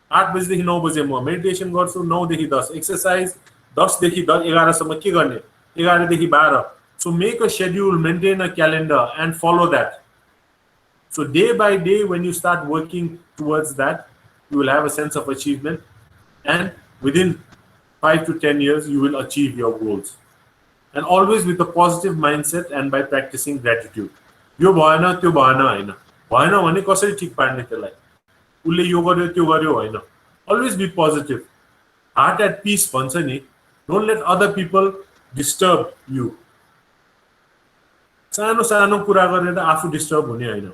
[SPEAKER 2] 8 बजेदेखि 9 बजे म मेडिटेसन गर्छु, 9 देखि 10 एक्सरसाइज, 10 देखि 11 सम्म के गर्ने, 11 देखि 12. So make a schedule, maintain a calendar and follow that. So day by day, when you start working towards that, you will have a sense of achievement, and within 5 to 10 years, you will achieve your goals. And always with a positive mindset and by practicing gratitude. यो भएन त्यो भएन हैन. भएन भने कसरी ठीक पार्ने त्यसलाई? उले यो गर्यो त्यो गर्यो हैन. Always be positive. Heart at peace भन्छ नि. Don't let other people disturb you. सानो कुरा गरेर आफू डिस्टर्ब हुने हैन.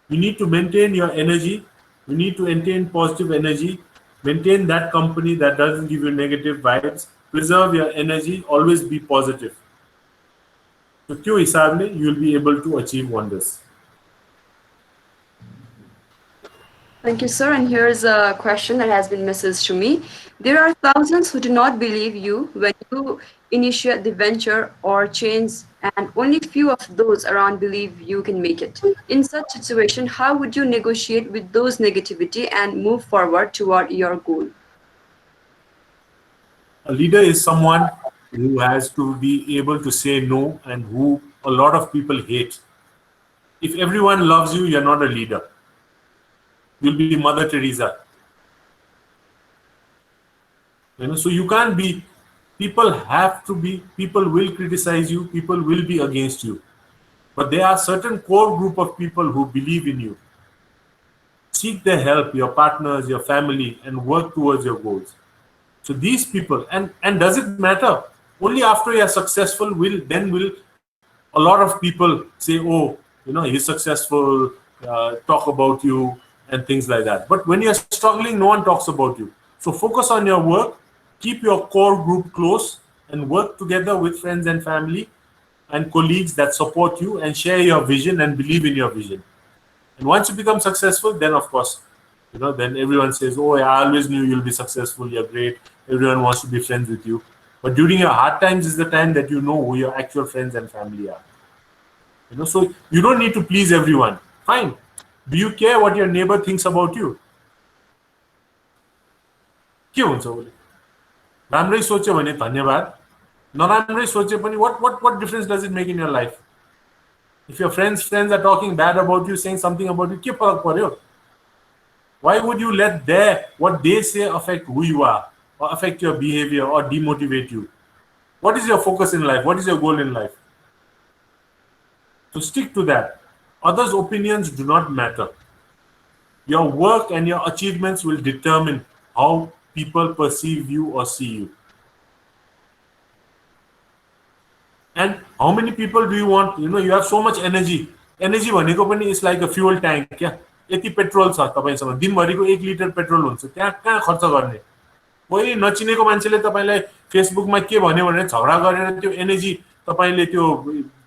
[SPEAKER 2] You need to maintain your energy. You need to maintain positive energy. Maintain that company that doesn't give you negative vibes. Preserve your energy. Always be positive. So त्यो हिसाबले you will be able to achieve wonders.
[SPEAKER 3] Thank you, sir. And here's a question that has been messaged to me. There are thousands who do not believe you when you initiate the venture or change, and only few of those around believe you can make it. In such situation, how would you negotiate with those negativity and move forward toward your goal?
[SPEAKER 2] A leader is someone who has to be able to say no and who a lot of people hate. If everyone loves you, you're not a leader. You'll be Mother Teresa. So you can't be, people will criticize you, people will be against you. But there are certain core group of people who believe in you. Seek their help, your partners, your family, and work towards your goals. So these people, and does it matter? Only after you are successful will a lot of people say, oh, he's successful, talk about you, and things like that. But when you're struggling, no one talks about you. So focus on your work, keep your core group close, and work together with friends and family and colleagues that support you and share your vision and believe in your vision. And once you become successful, then of course, then everyone says, oh, I always knew you'll be successful, you're great, everyone wants to be friends with you. But during your hard times is the time that you know who your actual friends and family are. So you don't need to please everyone. Fine. Do you care what your neighbor thinks about you? के हुन्छ बोले? राम्रै सोच्यो भने धन्यवाद. नराम्रै सोच्यो पनि what difference does it make in your life? If your friends are talking bad about you, saying something about you, के फरक पर्यो? Why would you let what they say affect who you are, or affect your behavior, or demotivate you? What is your focus in life? What is your goal in life? So stick to that. Others' opinions do not matter. Your work and your achievements will determine how people perceive you or see you. And how many people do you want? You have so much energy. Energy भनेको पनि is like a fuel tank क्या. यति petrol छ तपाईसँग, दिनभरिको 1 litre petrol हुन्छ, त्यहाँ कहाँ खर्च गर्ने? कोही नचिनेको मान्छेले तपाईलाई फेसबुकमा के भन्यो भनेर झगडा गरेर त्यो एनर्जी तपाईले त्यो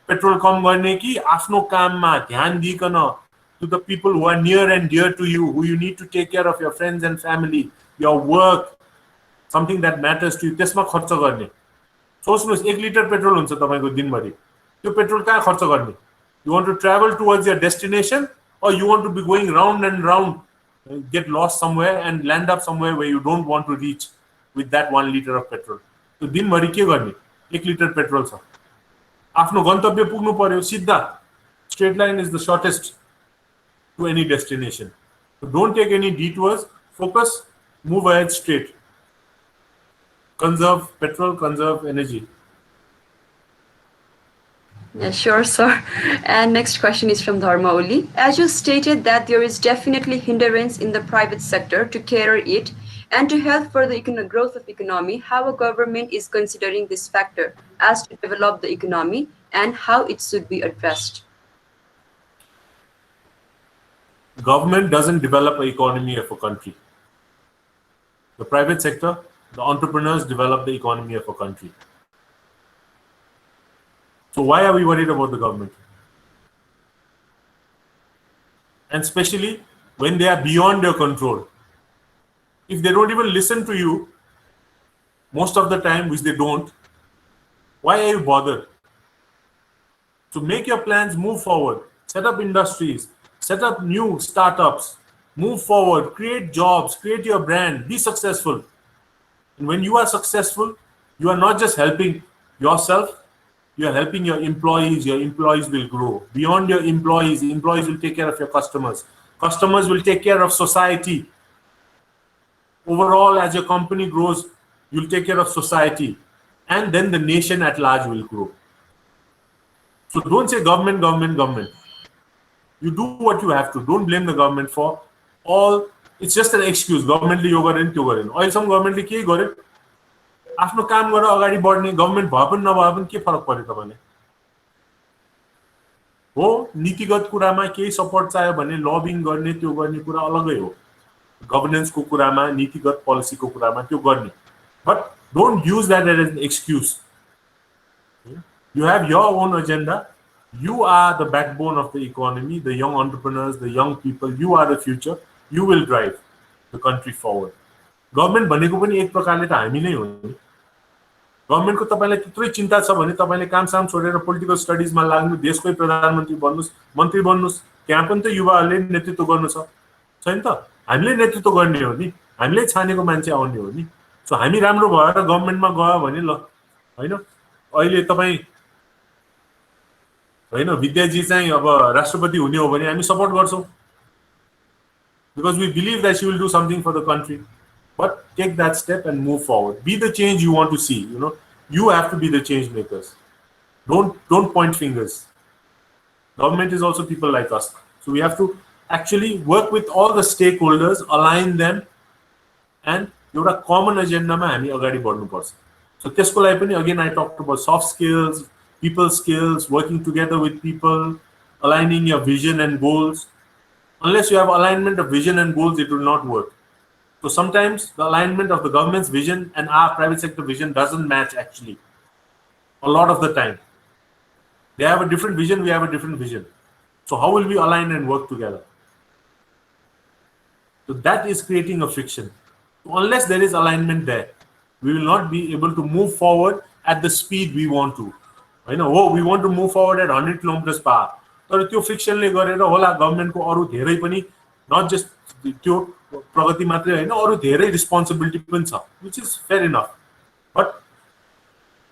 [SPEAKER 2] पेट्रोल कम गर्ने कि आफ्नो काममा ध्यान दिइकन to the people who are near and dear to you, who you need to take care of, your friends and family, your work, something that matters to you, त्यसमा खर्च गर्ने. सोच्नुस् 1 लिटर पेट्रोल हुन्छ तपाईको दिनभरि, त्यो पेट्रोल कहाँ खर्च गर्ने? You want to travel towards your destination, or you want to be going round and round, get lost somewhere and land up somewhere where you don't want to reach with that 1 liter of petrol? So दिनभरि के गर्ने? 1 litre petrol छ, आफ्नो गन्तव्य पुग्नु पर्यो सिधा. Straight line is the shortest to any destination. So don't take any detours, focus, move ahead straight. Conserve petrol, conserve energy.
[SPEAKER 3] Yeah, sure, sir. And next question is from Dharma Oli. As you stated that there is definitely hindrance in the private sector to cater it and to help for the growth of economy, how a government is considering this factor as to develop the economy and how it should be addressed?
[SPEAKER 2] Government doesn't develop an economy of a country. The private sector, the entrepreneurs develop the economy of a country. So why are we worried about the government? And especially when they are beyond your control. If they don't even listen to you, most of the time, which they don't, why are you bothered? So make your plans, move forward, set up industries, set up new startups, move forward, create jobs, create your brand, be successful. And when you are successful, you are not just helping yourself, you are helping your employees will grow. Beyond your employees will take care of your customers. Customers will take care of society. Overall, as your company grows, you'll take care of society. And then the nation at large will grow. So don't say government, government, government. You do what you have to. Don't blame the government for all. It's just an excuse. Government le yo gareन त्यो गरेन. अहिलेसम्म गभर्नमेन्टले के गर्यो? आफ्नो काम गरेर अगाडि बढ्ने, गभर्नमेन्ट भए पनि नभए पनि के फरक पर्यो तपाईलाई? हो, नीतिगत कुरामा केही सपोर्ट चाहियो भने लबिङ गर्ने, त्यो गर्ने कुरा अलगै हो. गभर्नेन्सको कुरामा, नीतिगत पोलिसीको कुरामा त्यो गर्ने. But don't use that as an excuse. You have your own agenda. You are the backbone of the economy, the young entrepreneurs, the young people. You are the future. You will drive the country forward. Government भनेको पनि एक प्रकारले त हामी नै हो नि. गभर्नमेन्टको तपाईलाई त्यत्रै चिन्ता छ भने तपाईले कामसाम छोडेर पोलिटिकल स्टडीजमा लाग्नु, देशकै प्रधानमन्त्री बन्नुस्, मन्त्री बन्नुस्, त्यहाँ पनि त युवाहरूले नेतृत्व गर्नु छ. छैन त? हामीले नेतृत्व गर्ने हो नि, हामीले छानेको मान्छे आउने हो नि. सो हामी राम्रो भएर गभर्नमेन्टमा गयो भने ल, हैन? अहिले तपाई हैन विद्याजी चाहिँ अब राष्ट्रपति हुने हो भने हामी सपोर्ट गर्छौं. Because we believe that she will do something for the country. But take that step and move forward. Be the change you want to see. You have to be the change makers. Don't point fingers. Government is also people like us. So we have to actually work with all the stakeholders, align them, and एउटा common agenda मा हामी अगाडि बढ्नु पर्छ. So त्यसको लागि पनि again I talked about soft skills, people skills, working together with people, aligning your vision and goals. Unless you have alignment of vision and goals, it will not work. So sometimes the alignment of the government's vision and our private sector vision doesn't match actually. A lot of the time. They have a different vision, we have a different vision. So how will we align and work together? So that is creating a friction. So unless there is alignment there, we will not be able to move forward at the speed we want to. We want to move forward at 100 kilometers per hour. तर त्यो फ्रिक्सनले गरेर होला गभर्नमेन्टको अरु धेरै पनि not just त्यो प्रगति मात्रै हैन अरु धेरै रिस्पोन्सिबिलिटी पनि छ, which is fair enough. But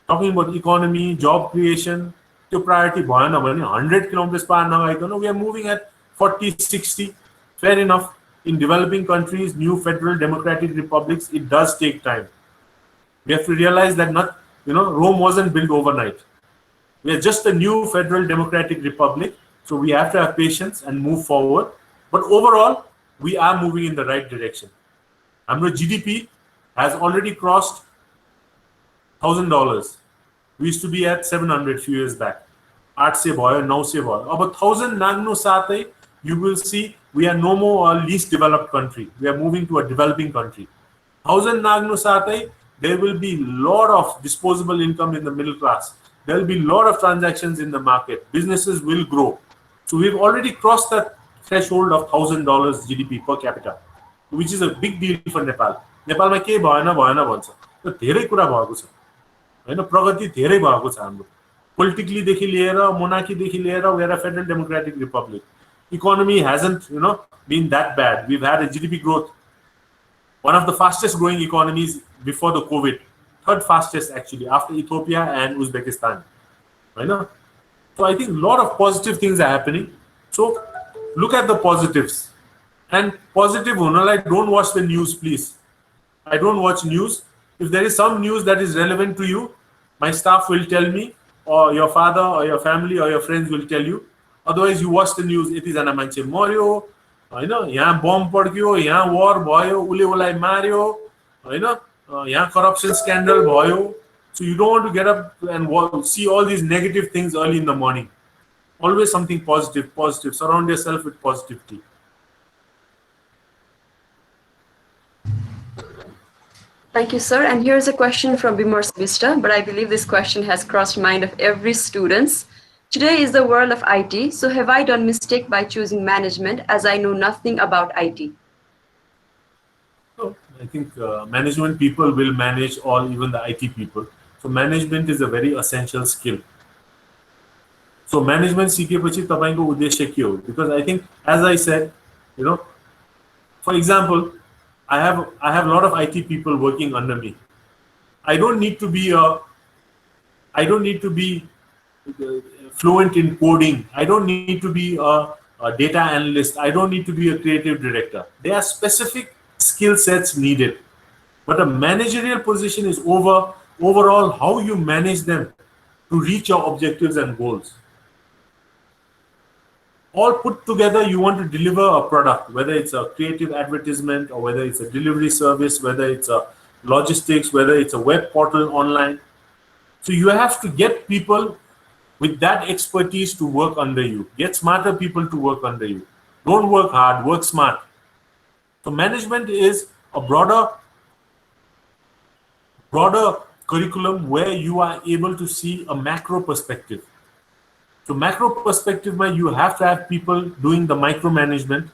[SPEAKER 2] talking about economy, job creation, त्यो प्रायोरिटी भएन भने 100 kilometers per hour नगइकन we are moving at 40, 60. Fair enough. In developing countries, new federal democratic republics, it does take time. We have to realize that Rome wasn't built overnight. We are just a new federal democratic republic. So we have to have patience and move forward. But overall, we are moving in the right direction. Our GDP has already crossed $1,000. We used to be at 700 few years back. 800 भयो 900 भयो अब 1000 नाग्नु साथै you will see we are no more a least developed country, we are moving to a developing country. 1000 नाग्नु साथै there will be lot of disposable income in the middle class, there will be lot of transactions in the market, businesses will grow. So we've already crossed that threshold of $1,000 GDP per capita, which is a big deal for Nepal. नेपालमा के भएन भएन भन्छ तर धेरै कुरा भएको छ हैन, प्रगति धेरै भएको छ हाम्रो politically देखि लिएर monarchy देखि लिएर we are a federal democratic republic. Economy hasn't been that bad. We've had a GDP growth, one of the fastest growing economies before the COVID, third fastest actually after Ethiopia and Uzbekistan. Right? So I think a lot of positive things are happening. So look at the positives. And positive, don't watch the news, please. I don't watch news. If there is some news that is relevant to you, my staff will tell me, or your father or your family or your friends will tell you. Otherwise, you watch the news, it is an amanche mario, यहाँ bomb पड्क्यो, यहाँ war भयो, उले उलाई मार्यो, यहाँ corruption scandal भयो. So you don't want to get up and see all these negative things early in the morning. Always something positive, positive. Surround yourself with positivity.
[SPEAKER 3] Thank you, sir. And here's a question from Bimars Vista, but I believe this question has crossed the mind of every student. Today is the world of IT, so have I done mistake by choosing management as I know nothing about IT?
[SPEAKER 2] No, I think management people will manage all, even the IT people. So management is a very essential skill. So management सिकेपछि तपाईको उद्देश्य के हो? Because I think, as I said, for example, I have a lot of IT people working under me. I don't need to be fluent in coding. I don't need to be a data analyst. I don't need to be a creative director. There are specific skill sets needed. But a managerial position is overall how you manage them to reach your objectives and goals. All put together, you want to deliver a product, whether it's a creative advertisement or whether it's a delivery service, whether it's a logistics, whether it's a web portal online. So you have to get people with that expertise to work under you. Get smarter people to work under you. Don't work hard, work smart. So management is a broader curriculum where you are able to see a macro perspective. So macro perspective where you have to have people doing the micromanagement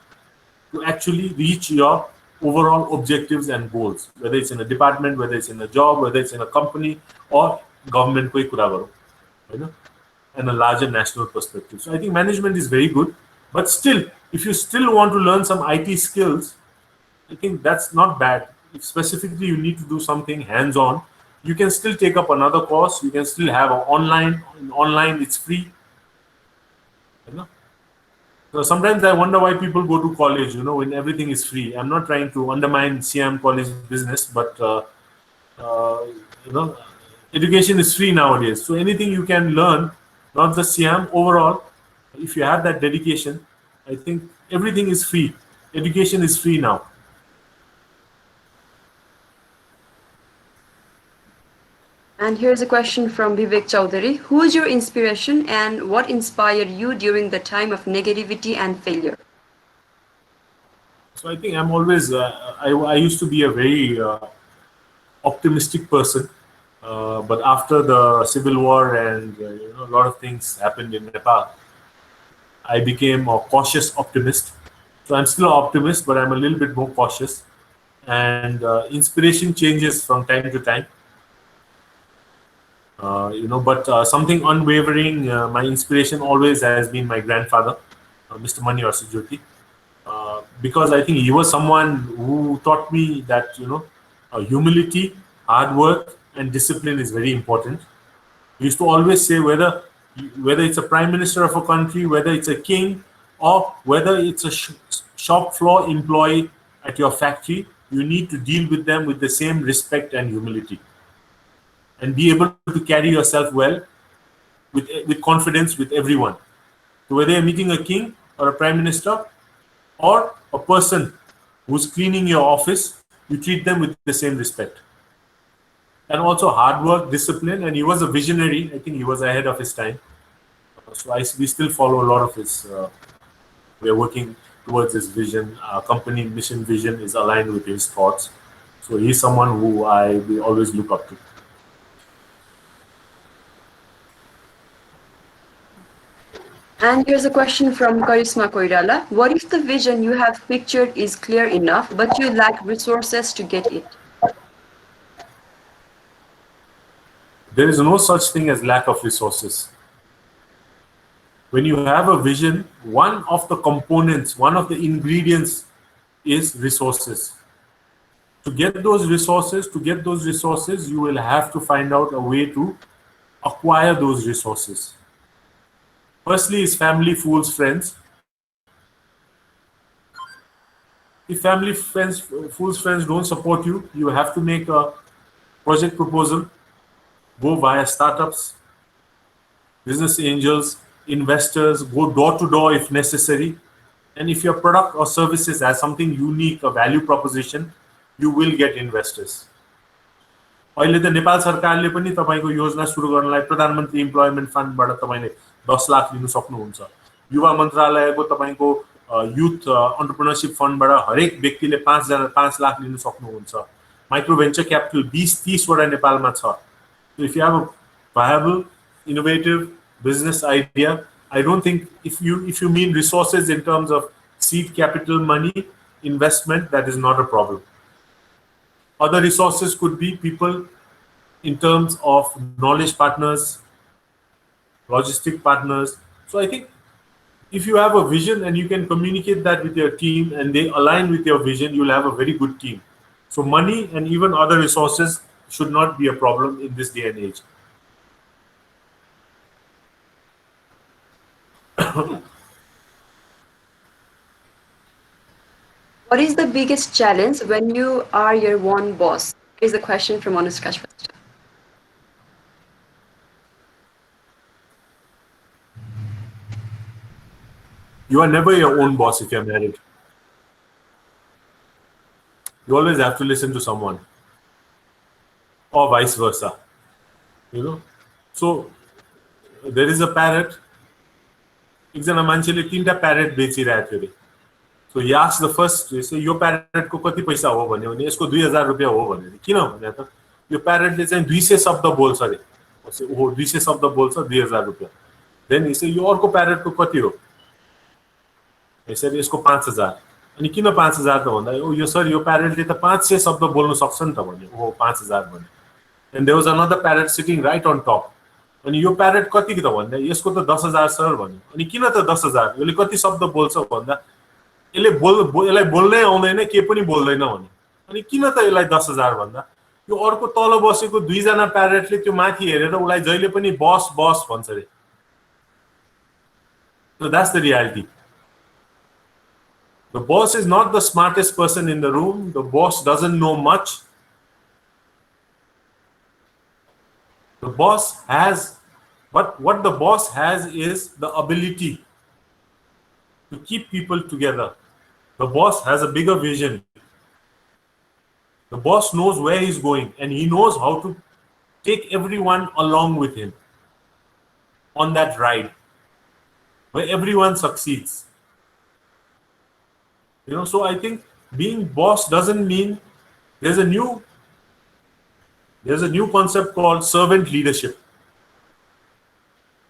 [SPEAKER 2] to actually reach your overall objectives and goals, whether it's in a department, whether it's in a job, whether it's in a company or government, and a larger national perspective. So I think management is very good, but still, if you still want to learn some IT skills, I think that's not bad. If specifically you need to do something hands-on, you can still take up another course. You can still have online. Online, it's free. So sometimes I wonder why people go to college, when everything is free. I'm not trying to undermine SAIM college business, but education is free nowadays. So anything you can learn, not just SAIM, overall, if you have that dedication, I think everything is free. Education is free now.
[SPEAKER 3] And here's a question from Vivek Chowdhury. Who is your inspiration and what inspired you during the time of negativity and failure?
[SPEAKER 2] So I think I'm always, I used to be a very optimistic person. But after the civil war and a lot of things happened in Nepal, I became a cautious optimist. So I'm still an optimist, but I'm a little bit more cautious. And inspiration changes from time to time. But something unwavering, my inspiration always has been my grandfather, Mr. Mani Arsajoti, because I think he was someone who taught me that, humility, hard work, and discipline is very important. He used to always say whether it's a prime minister of a country, whether it's a king, or whether it's a shop floor employee at your factory, you need to deal with them with the same respect and humility, and be able to carry yourself well, with confidence with everyone. So whether you're meeting a king or a prime minister or a person who's cleaning your office, you treat them with the same respect. And also hard work, discipline, and he was a visionary. I think he was ahead of his time. So we still follow a lot of his. We are working towards his vision. Our company mission vision is aligned with his thoughts. So he's someone who I will always look up to.
[SPEAKER 3] And here's a question from Karisma Koirala. What if the vision you have pictured is clear enough, but you lack resources to get it?
[SPEAKER 2] There is no such thing as lack of resources. When you have a vision, one of the components, one of the ingredients is resources. To get those resources, you will have to find out a way to acquire those resources. Firstly, is family, fools, friends. If family, friends, fools, friends don't support you, you have to make a project proposal, go via startups, business angels, investors, go door to door if necessary. And if your product or services has something unique, a value proposition, you will get investors. अहिले त नेपाल सरकारले पनि तपाईको योजना सुरु गर्नलाई प्रधानमन्त्री employment फन्डबाट तपाईले 10 लाख लिन सक्नुहुन्छ। युवा मन्त्रालयको तपाईको युथ एन्टरप्रेन्योरशिप फन्डबाट हरेक व्यक्तिले 5 लाख लिन सक्नुहुन्छ। माइक्रो भेन्चर क्यापिटल 20-30 वटा नेपालमा छ। So if you have a viable, innovative business idea, I don't think if you mean resources in terms of seed capital money, investment, that is not a problem. Other resources could be people in terms of knowledge partners, logistic partners. So I think if you have a vision and you can communicate that with your team and they align with your vision, you'll have a very good team. So money and even other resources should not be a problem in this day and age.
[SPEAKER 3] What is the biggest challenge when you are your own boss? Is the question from Anushka Shweta.
[SPEAKER 2] You are never your own boss if you're married. You always have to listen to someone, or vice versa. You know, so there is a parrot. एकजना मान्छेले 3टा प्यारेट बेचिरहेको थियो रे। सो he asked the first, यो प्यारेटको कति पैसा हो भन्यो भने यसको 2000 रुपैयाँ हो भन्यो। किन भने त यो प्यारेटले चाहिँ 200 शब्द बोल्छ रे। ओहो 200 शब्द बोल्छ 2000 रुपैयाँ। देन यसो यो अर्को प्यारेटको कति हो? यसरी यसको 5000। अनि किन 5000 त भन्दा यो सर यो प्यारेटले त 500 शब्द बोल्न सक्छ नि त भन्यो। ओहो 5000 भन्यो। And there was another parrot sitting right on top. अनि यो प्यारेट कति त भन्दा यसको त 10000 सर भन्यो। अनि किन त 10000? यसले कति शब्द बोल्छ भन्दा यसलाई बोल्नै आउँदैन के पनि बोल्दैन भन्यो। अनि किन त यसलाई 10000 भन्दा यो अर्को तल बसेको 2 जना प्यारेटले त्यो माथि हेरेर उलाई जहिले पनि बस बस भन्छ रे। So that's the reality. The boss is not the smartest person in the room. The boss doesn't know much. The boss has, but what the boss has is the ability to keep people together. The boss has a bigger vision. The boss knows where he's going and he knows how to take everyone along with him on that ride where everyone succeeds. You know, so I think being boss doesn't mean there's a new concept called servant leadership.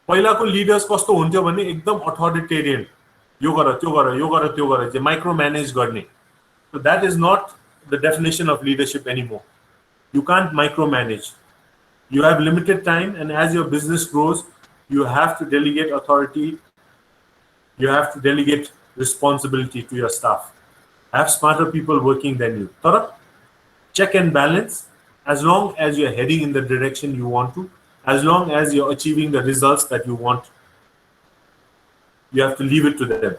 [SPEAKER 2] पहिलाको leaders कस्तो हुन्थ्यो भने एकदम authoritarian, यो गर त्यो गर यो गर त्यो गर, माइक्रो म्यानेज गर्ने. So that is not the definition of leadership anymore. You can't micromanage. You have limited time, and as your business grows, you have to delegate authority. You have to delegate responsibility to your staff. Have smarter people working than you. Tara, check and balance. As long as you're heading in the direction you want to, as long as you're achieving the results that you want, you have to leave it to them.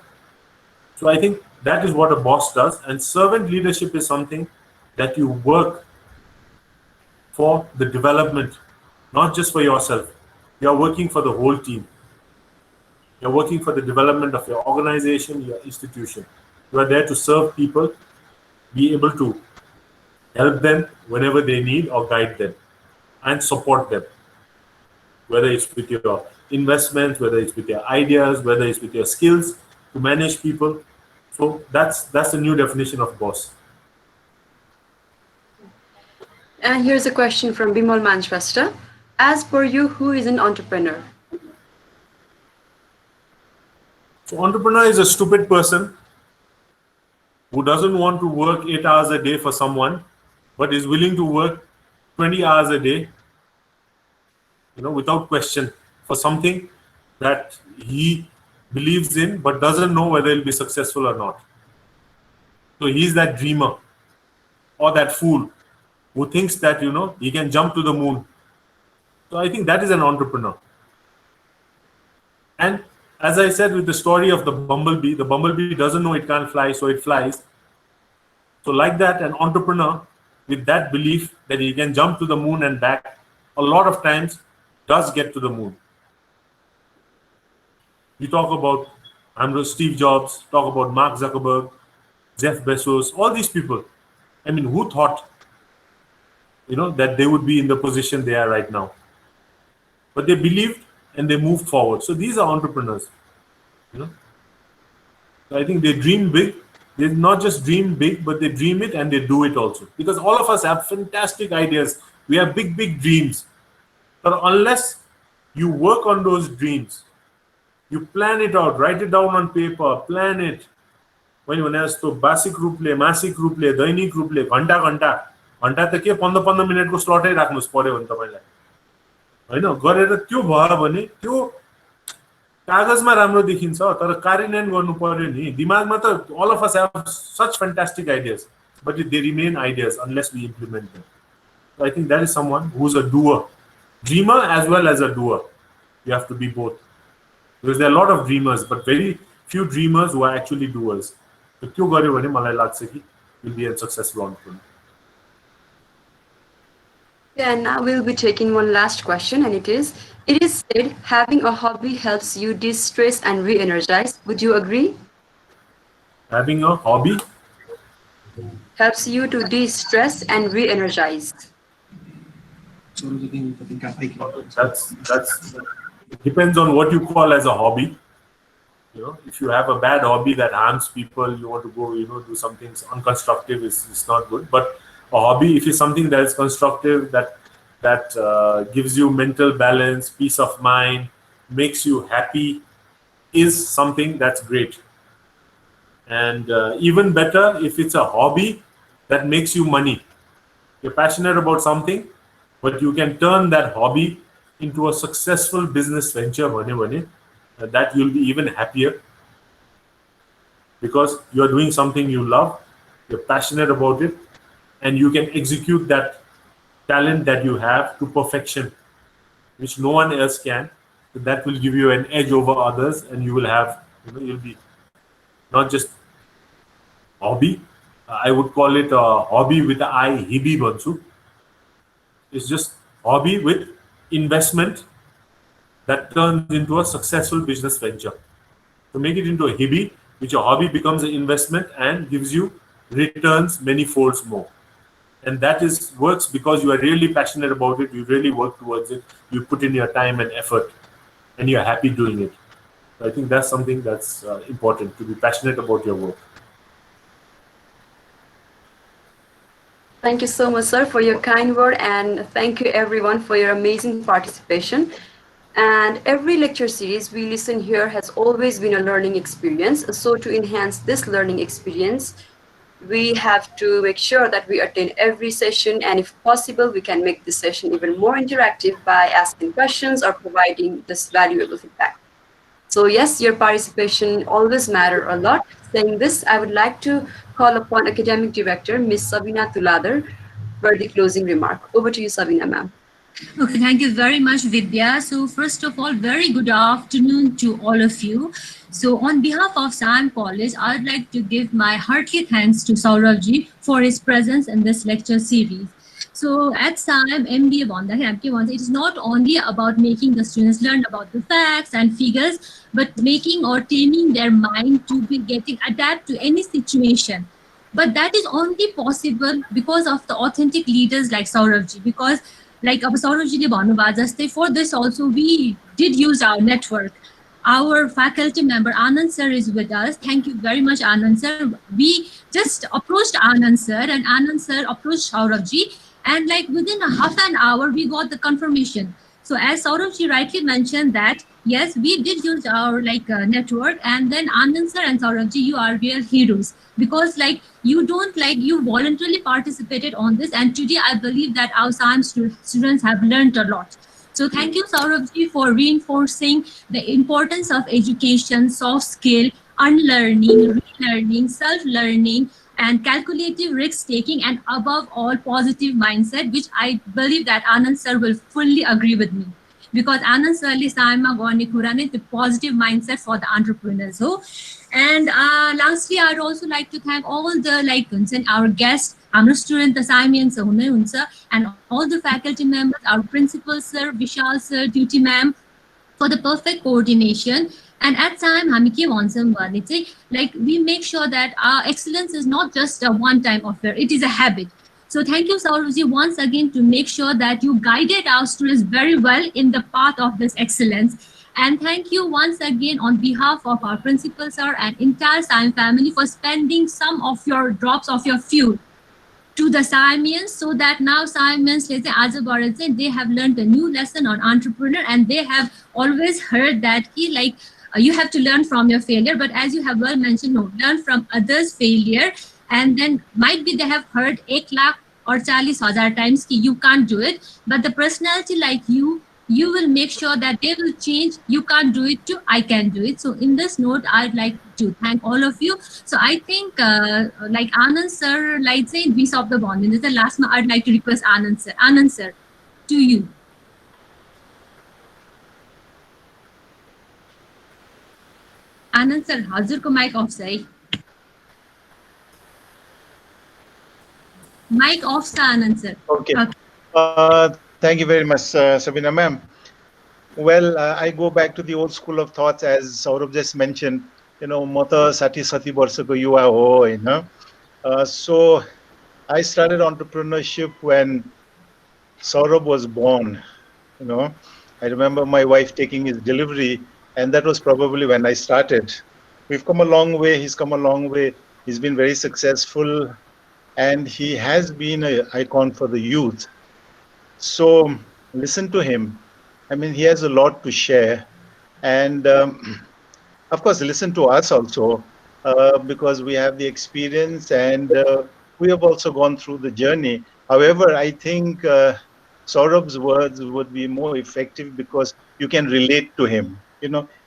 [SPEAKER 2] So I think that is what a boss does. And servant leadership is something that you work for the development, not just for yourself. You're working for the whole team. You're working for the development of your organization, your institution. You are there to serve people, be able to help them whenever they need or guide them and support them, whether it's with your investments, whether it's with your ideas, whether it's with your skills to manage people. So that's the new definition of boss.
[SPEAKER 3] And here's a question from Bimal Manchester. As per you, who is an entrepreneur?
[SPEAKER 2] So entrepreneur is a stupid person who doesn't want to work 8 hours a day for someone, but is willing to work 20 hours a day, without question, for something that he believes in, but doesn't know whether he'll be successful or not. So he's that dreamer or that fool who thinks that, he can jump to the moon. So I think that is an entrepreneur. And as I said with the story of the bumblebee doesn't know it can't fly, so it flies. So like that, an entrepreneur with that belief that he can jump to the moon and back, a lot of times does get to the moon. You talk about Steve Jobs, talk about Mark Zuckerberg, Jeff Bezos, all these people. I mean, who thought, that they would be in the position they are right now? But they believed and they moved forward. So these are entrepreneurs. So I think they dream big. They not just dream big, but they dream it and they do it also. Because all of us have fantastic ideas. We have big, big dreams. But unless you work on those dreams, you plan it out, write it down on paper, plan it. When as to basic रूपले, मासिक रूपले, दैनिक रूपले, घण्टा त के 15 मिनेटको स्लटै राख्नुस् पर्यो भने तपाईलाई हैन गरेर त्यो भयो भने त्यो कागजमा राम्रो देखिन्छ तर कार्यान्वयन गर्नु पर्यो नि दिमागमा त all of us have such fantastic ideas but they remain ideas unless we implement them. So I think that is someone who's a doer, dreamer as well as a doer. You have to be both, because there are a lot of dreamers but very few dreamers who are actually doers. So त्यो गर्यो भने मलाई लाग्छ कि you'll be a successful entrepreneur.
[SPEAKER 3] Yeah, and now we'll be taking one last question, and it is said having a hobby helps you de-stress and re-energize. Would you agree?
[SPEAKER 2] Having a hobby
[SPEAKER 3] helps you to de-stress and re-energize.
[SPEAKER 2] That's it depends on what you call as a hobby. If you have a bad hobby that harms people, you want to go, do something unconstructive, it's not good. But a hobby, if it's something that is constructive, that gives you mental balance, peace of mind, makes you happy, is something that's great. And even better, if it's a hobby that makes you money. You're passionate about something, but you can turn that hobby into a successful business venture, that you'll be even happier, because you're doing something you love, you're passionate about it, and you can execute that talent that you have to perfection, which no one else can. So that will give you an edge over others, and you will have, you'll be not just hobby. I would call it a hobby with the I, hibi bansu. It's just hobby with investment that turns into a successful business venture. So make it into a hibi, which a hobby becomes an investment and gives you returns many folds more. And that works because you are really passionate about it, you really work towards it, you put in your time and effort, and you're happy doing it. So I think that's something that's important, to be passionate about your work.
[SPEAKER 3] Thank you so much, sir, for your kind word, and thank you everyone for your amazing participation. And every lecture series we listen here has always been a learning experience. So to enhance this learning experience, we have to make sure that we attend every session, and if possible, we can make this session even more interactive by asking questions or providing this valuable feedback. So yes, your participation always matters a lot. Saying this, I would like to call upon Academic Director, Ms. Sabina Tuladar, for the closing remark. Over to you, Sabina, ma'am.
[SPEAKER 4] Okay, thank you very much, Vidya. So first of all, very good afternoon to all of you. So on behalf of SAIM College, I'd like to give my hearty thanks to Sauravji for his presence in this lecture series. So at SAIM, MBA, it is not only about making the students learn about the facts and figures, but making or taming their mind to be getting adapt to any situation. But that is only possible because of the authentic leaders like Sauravji. Because like Sauravji Bhanubha, for this also we did use our network. Our faculty member Anand sir is with us. Thank you very much, Anand sir. We just approached Anand sir, and Anand sir approached Sauravji, and like within a half an hour, we got the confirmation. So as Sauravji rightly mentioned that yes, we did use our network, and then Anand sir and Sauravji, you are real heroes because like you don't like you voluntarily participated on this, and today I believe that our science students have learned a lot. So thank you, Sauravji, for reinforcing the importance of education, soft skill, unlearning, relearning, self-learning, and calculative risk taking, and above all, positive mindset, which I believe that Anand sir will fully agree with me. Because Anand सरले सायमा गर्ने कुरा नै त्यो positive mindset for the entrepreneurs हो. And lastly, I'd also like to thank all the our guests, हाम्रो student the Saimians हुनै हुन्छ, and all the faculty members, our principal sir, Vishal sir, duty ma'am, for the perfect coordination. And at time हामी के भन्छौँ भने चाहिँ like we make sure that excellence is not just a one time affair, it is a habit. So thank you, Sauravji, once again to make sure that you guided our students very well in the path of this excellence. And thank you once again on behalf of our principal sir and entire SAIM family for spending some of your drops of your fuel to the Saimians, so that now Saimians, they have learned a new lesson on entrepreneur, and they have always heard that you have to learn from your failure. But as you have well mentioned, no, learn from others' failure. And then might be they have heard 1 lakh or 40,000 times ki you can't do it, but the personality like you will make sure that they will change. You can't do it too, I can do it. So in this note, I'd like to thank all of you. So I think like Anand sir, like say we stop the bond. In the last one, I'd like to request Anand sir, to you. Anand sir, hazur ko mic off say. Mic off, Anand sir.
[SPEAKER 5] Okay. Thank you very much, Sabina ma'am. Well, I go back to the old school of thoughts, as Saurabh just mentioned. Mata sati sati barsako yuva ho, So I started entrepreneurship when Saurabh was born. I remember my wife taking his delivery, and that was probably when I started. We've come a long way. He's come a long way. He's been very successful, and he has been an icon for the youth. So listen to him. I mean, he has a lot to share. And of course, listen to us also, because we have the experience, and we have also gone through the journey. However, I think Saurabh's words would be more effective because you can relate to him.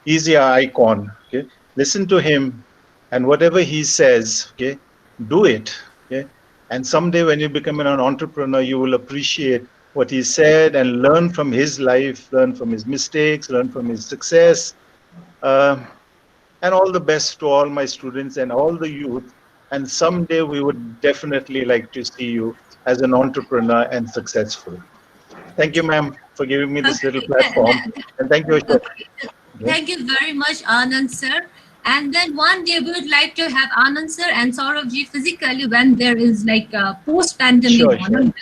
[SPEAKER 5] He's your icon. Okay? Listen to him, and whatever he says, okay, do it. Okay? And someday when you become an entrepreneur, you will appreciate what he said and learn from his life, learn from his mistakes, learn from his success. And all the best to all my students and all the youth. And someday we would definitely like to see you as an entrepreneur and successful. Thank you, ma'am, for giving me this little platform. And thank you, Ashok.
[SPEAKER 4] Thank you very much, Anand sir. And then one day we would like to have Anand sir and Sauravji physically when there is like a post-pandemic.
[SPEAKER 5] Sure.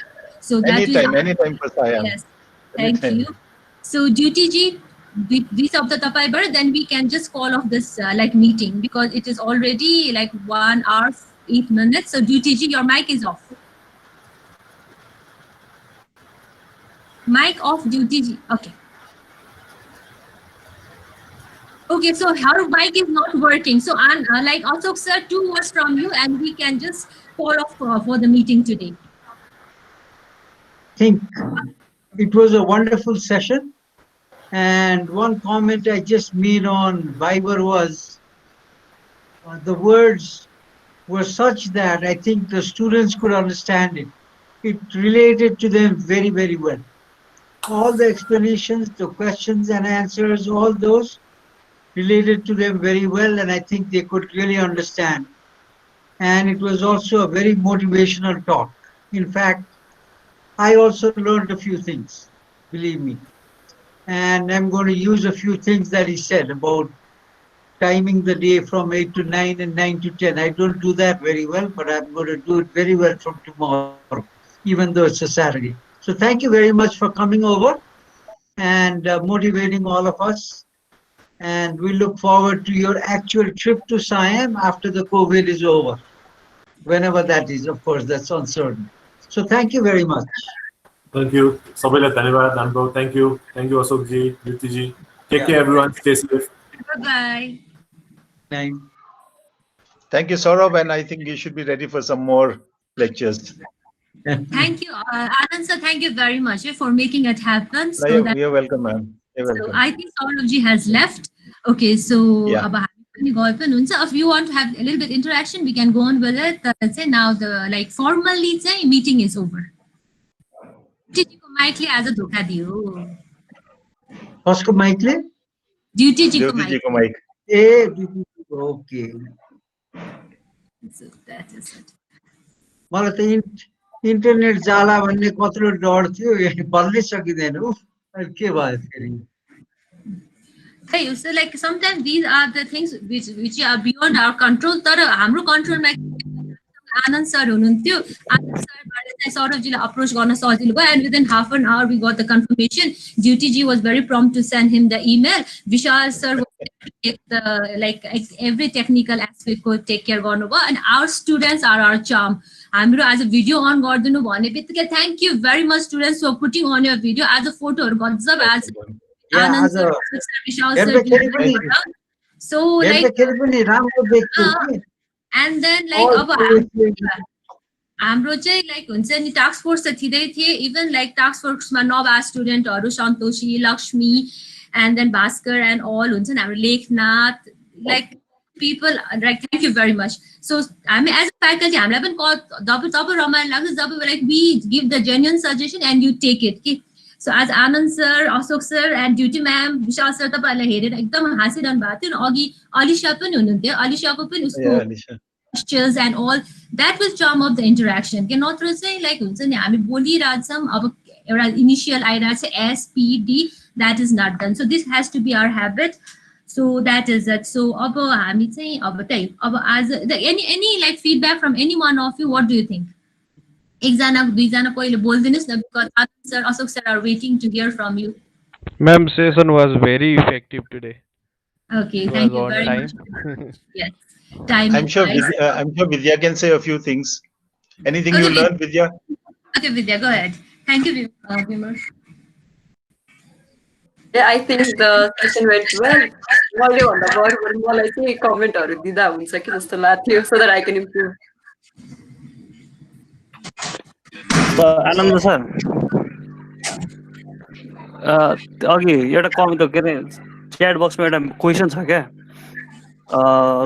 [SPEAKER 4] So that
[SPEAKER 5] anytime for Siam.
[SPEAKER 4] Yes, thank you. So duty ji, these of the tapai, then we can just call off this meeting because it is already like 1 hour 8 minutes. So duty ji, your mic is off. Mic off, duty ji. Okay. Okay, so her mic is not working. So, like Ashok sir, 2 words from you, and we can just call off for the meeting today.
[SPEAKER 1] I think it was a wonderful session. And one comment I just made on Viber was the words were such that I think the students could understand it. It related to them very, very well. All the explanations, the questions and answers, all those related to them very well, and I think they could really understand. And it was also a very motivational talk. In fact, I also learned a few things, believe me. And I'm going to use a few things that he said about timing the day from 8 to 9 and 9 to 10. I don't do that very well, but I'm going to do it very well from tomorrow, even though it's a Saturday. So thank you very much for coming over and motivating all of us. And we look forward to your actual trip to Siam after the COVID is over, whenever that is. Of course, that's uncertain. So thank you very much.
[SPEAKER 2] Thank you. Sabaiलाई धन्यवाद हाम्रो. Thank you Ashok ji, Yuti ji. Take care everyone. Stay safe.
[SPEAKER 4] Bye-bye.
[SPEAKER 1] Nine.
[SPEAKER 5] Thank you, Saurabh, and I think you should be ready for some more lectures.
[SPEAKER 4] Thank you, Anand sir. Thank you very much for making it happen. So that
[SPEAKER 5] You're welcome, ma'am. You're
[SPEAKER 4] so
[SPEAKER 5] welcome.
[SPEAKER 4] I think Saurabh has left. Okay, so
[SPEAKER 5] Yeah.
[SPEAKER 4] if you want to have a little bit interaction, we can go on with it. Say now the formally say meeting is over. Duty को माइकले आज धोका दियो.
[SPEAKER 1] कसको माइकले?
[SPEAKER 4] Duty जी को
[SPEAKER 5] Jyoti ji
[SPEAKER 4] mic.
[SPEAKER 5] ko mic.
[SPEAKER 1] Okay.
[SPEAKER 4] So that is it.
[SPEAKER 1] मलाई त internet जाला भन्ने कत्रो डर थियो, बल्नै सकिँदैन। उफ, अहिले के भयो फेरि?
[SPEAKER 4] Hey, so sometimes these are the things which are beyond our control. तर हाम्रो कन्ट्रोलमा आनन्द सर हुनुहुन्थ्यो. आनन्द सरबाट चाहिँ सौरभजीलाई अप्रोच गर्न सजिलो भयो and within half an hour we got the confirmation. Duty ji was very prompt to send him the email. Vishal sir was take the every technical aspect को take care गर्नुभयो and our students are our charm. हाम्रो आज video अन गरिदिनु भन्ने बित्तिकै thank you very much students for putting on your video. आज फोटोहरु गजब आज आनन्द सर विशाल सर. So
[SPEAKER 1] राम्रो देखियो।
[SPEAKER 4] and then अब हाम्रो चाहिँ हुन्छ नि टास्क फोर्स त थिँदै थिए. इभन टास्क फोर्समा नभए स्टुडेन्टहरु Santoshi, Lakshmi and then Bhaskar and all हुन्छ नि हाम्रो Lekhnath people thank you very much. So हामी as a faculty हामीलाई पनि जब रमाइलो लाग्छ जब we give the genuine suggestion and you take it. So as Anand sir, Ashok sir and Duty ma'am, Vishal sir तपाईहरुले हेरेर एकदम हाँसिरहनु भएको थियो. अघि अलिशा पनि हुनुहुन्थ्यो. अलिशाको पनि उसको gestures and all that was charm of the interaction. के नत्र चाहिँ हुन्छ नि हामी बोलिरहेछौं अब एउटा इनिशियल आइरहेछ SPD that is not done. So this has to be our habit. So that is it. So अब हामी चाहिँ अब as any feedback from any one of you, what do you think? एकजना दुईजना पहिले बोल्दिनुस् न because Anand sir, Ashok sir are waiting to hear from you.
[SPEAKER 6] Ma'am, session was very effective today.
[SPEAKER 4] Okay, thank you very much. Yes, time.
[SPEAKER 5] I'm sure Vidya can say a few things. Anything you learned, Vidya?
[SPEAKER 4] Okay, Vidya, go ahead. Thank you, Vimal.
[SPEAKER 3] Yeah, I think the session went well. मैले भन्दा बरु मलाई चाहिँ कमेन्टहरु दिदा हुन्छ कि जस्तो लाग्थ्यो so that I can improve.
[SPEAKER 7] Anand sir अघि एउटा कमेन्ट के अरे च्याट बक्समा एउटा क्वेसन छ क्या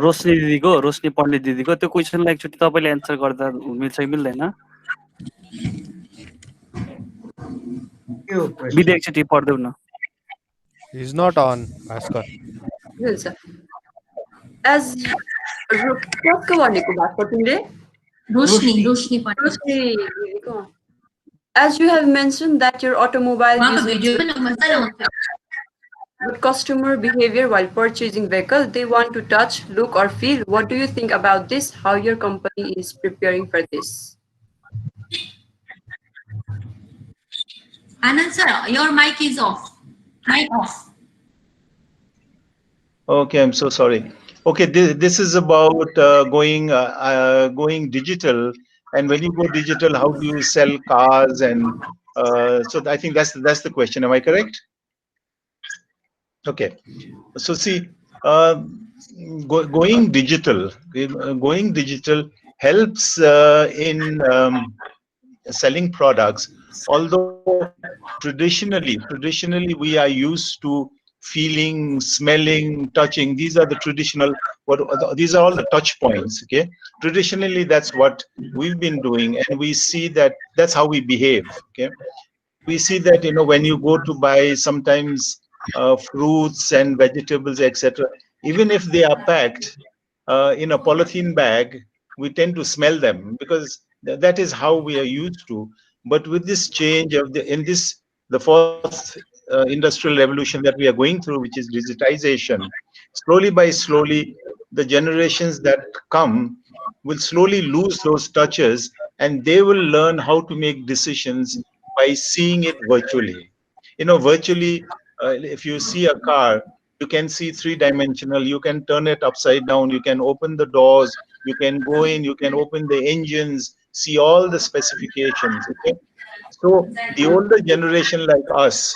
[SPEAKER 7] रोशनी पण्डित दिदीको त्यो क्वेसनलाई एकचोटि तपाईले एन्सर गर्दा मिल्छ कि मिल्दैन विद्या एकचोटि पढ्देऊ न.
[SPEAKER 6] He's not on, Bhaskar.
[SPEAKER 3] As कसको भनेको भास्कर तिमीले?
[SPEAKER 4] रोशनी
[SPEAKER 3] As you have mentioned that your automobile uses good customer behavior while purchasing vehicle, they want to touch, look or feel. What do you think about this? How your company is preparing for this?
[SPEAKER 4] Anand sir, your mic is off. Mic off.
[SPEAKER 5] Okay, I'm so sorry. Okay, this is about going digital, and when you go digital, how do you sell cars? And so I think that's the question. Am I correct? Okay, so see, going digital helps in selling products. Although traditionally we are used to feeling, smelling, touching. These are the traditional. These are all the touch points. Okay, traditionally that's what we've been doing, and we see that that's how we behave. Okay, we see that when you go to buy sometimes fruits and vegetables, etc. Even if they are packed in a polythene bag, we tend to smell them because that is how we are used to. But with this change of the fourth industrial revolution that we are going through, which is digitization, slowly by slowly, the generations that come will slowly lose those touches, and they will learn how to make decisions by seeing it virtually. Virtually, if you see a car, you can see three-dimensional. You can turn it upside down. You can open the doors. You can go in. You can open the engines. See all the specifications. Okay, so the older generation like us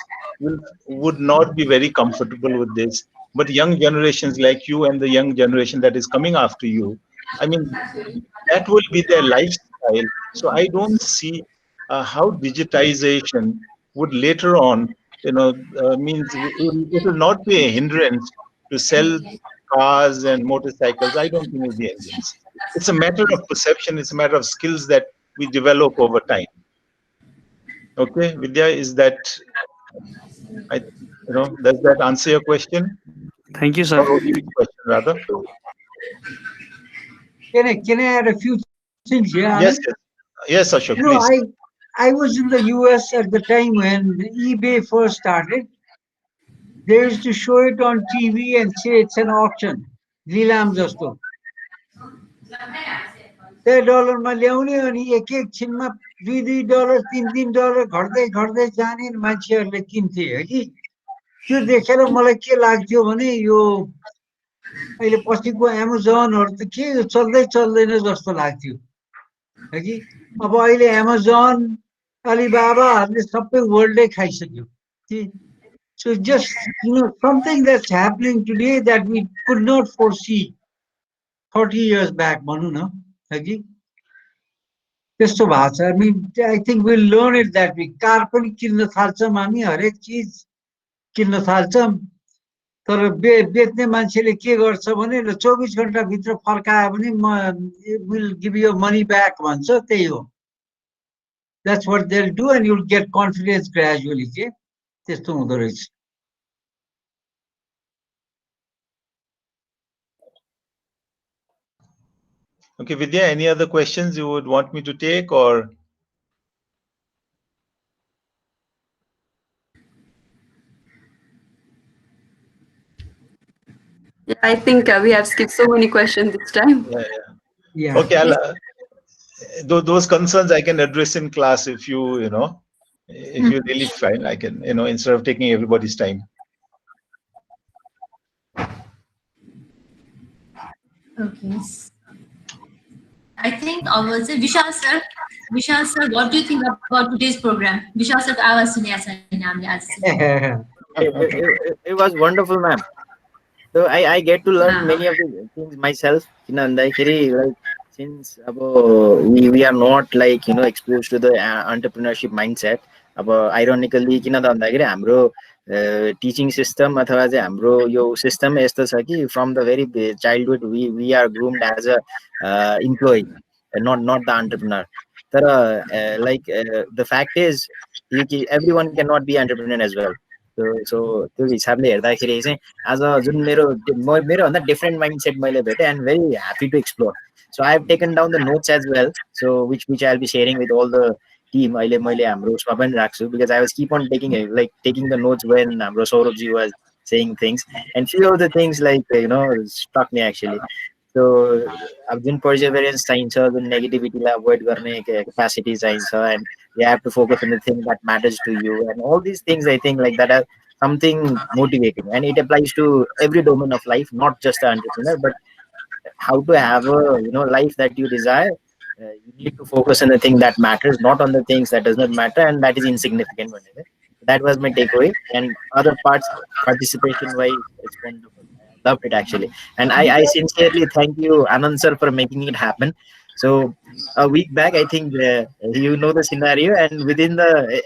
[SPEAKER 5] would not be very comfortable with this. But young generations like you and the young generation that is coming after you, I mean, that will be their lifestyle. So I don't see how digitization would later on, means it will not be a hindrance to sell cars and motorcycles. I don't think it'll be a hindrance. It's a matter of perception. It's a matter of skills that we develop over time. Okay, Vidya, is that I does that answer your question?
[SPEAKER 7] Thank you, sir.
[SPEAKER 5] Or Olivia's question rather?
[SPEAKER 1] Can I add a few things here, Anand?
[SPEAKER 5] Yes, yes. Yes, Ashok, please.
[SPEAKER 1] I was in the US at the time when eBay first started. They used to show it on TV and say it's an auction. Lilam jasto. $10 मा ल्याउने अनि एकैछिनमा $2 $3 घट्दै घट्दै जाने मान्छेहरूले किन्थे है कि त्यो देखेर मलाई के लाग्थ्यो भने यो अहिले पछिको एमाजोनहरु त के चल्दै चल्दैन जस्तो लाग्थ्यो है कि अब अहिले एमाजोन अलिबाबाहरुले सबै वर्ल्डै खाइसक्यो so just something that's happening today that we could not foresee 40 years back भनौं न है कि त्यस्तो भएको छ I think we'll learn it that way car पनि किन्न थाल्छौं हामी हरेक चीज किन्न थाल्छौं तर बेच्ने मान्छेले के गर्छ भने 24 घण्टा भित्र फर्कायो भने म will give you money back भन्छ त्यही हो that's what they'll do and you'll get confidence gradually के त्यस्तो हुँदो रहेछ
[SPEAKER 5] Okay, Vidya, any other questions you would want me to take or?
[SPEAKER 3] Yeah, I think we have skipped so many questions this time.
[SPEAKER 5] Yeah. Okay, those concerns I can address in class if you really find I can, instead of taking everybody's time.
[SPEAKER 4] Okay. I think I will say Vishal sir, what do you think about today's program? Vishal sir, आवाज सुनिया छैन हामीले आज
[SPEAKER 8] It was wonderful, ma'am. So I get to learn many of the things myself. Like since we are not like exposed to the entrepreneurship mindset. Ironically, हाम्रो teaching system अथवा चाहिँ हाम्रो यो system यस्तो छ कि from the very childhood we are groomed as a employee, not the entrepreneur. Like the fact is, everyone cannot be entrepreneur as well. So त्यो हिसाबले हेर्दाखेरि चाहिँ आज जुन मेरो भन्दा different mindset मैले भेटे and very happy to explore. So I have taken down the notes as well. So which I'll be sharing with all the team. अहिले मैले हाम्रो उसमा पनि राख्छु because I was keep on taking the notes when हाम्रो Saurabhji was saying things and few of the things struck me actually. So अब जुन perseverance चाहिन्छ जुन नेगेटिभिटीलाई avoid गर्ने capacity चाहिन्छ and you have to focus on the thing that matters to you and all these things I think like that are something motivating and it applies to every domain of life, not just the entrepreneur but how to have a life that you desire. You need to focus on the thing that matters, not on the things that does not matter and that is insignificant. That was my takeaway and other parts participation wise it's wonderful. Loved it actually and I sincerely thank you Anand sir for making it happen. So a week back I think the scenario and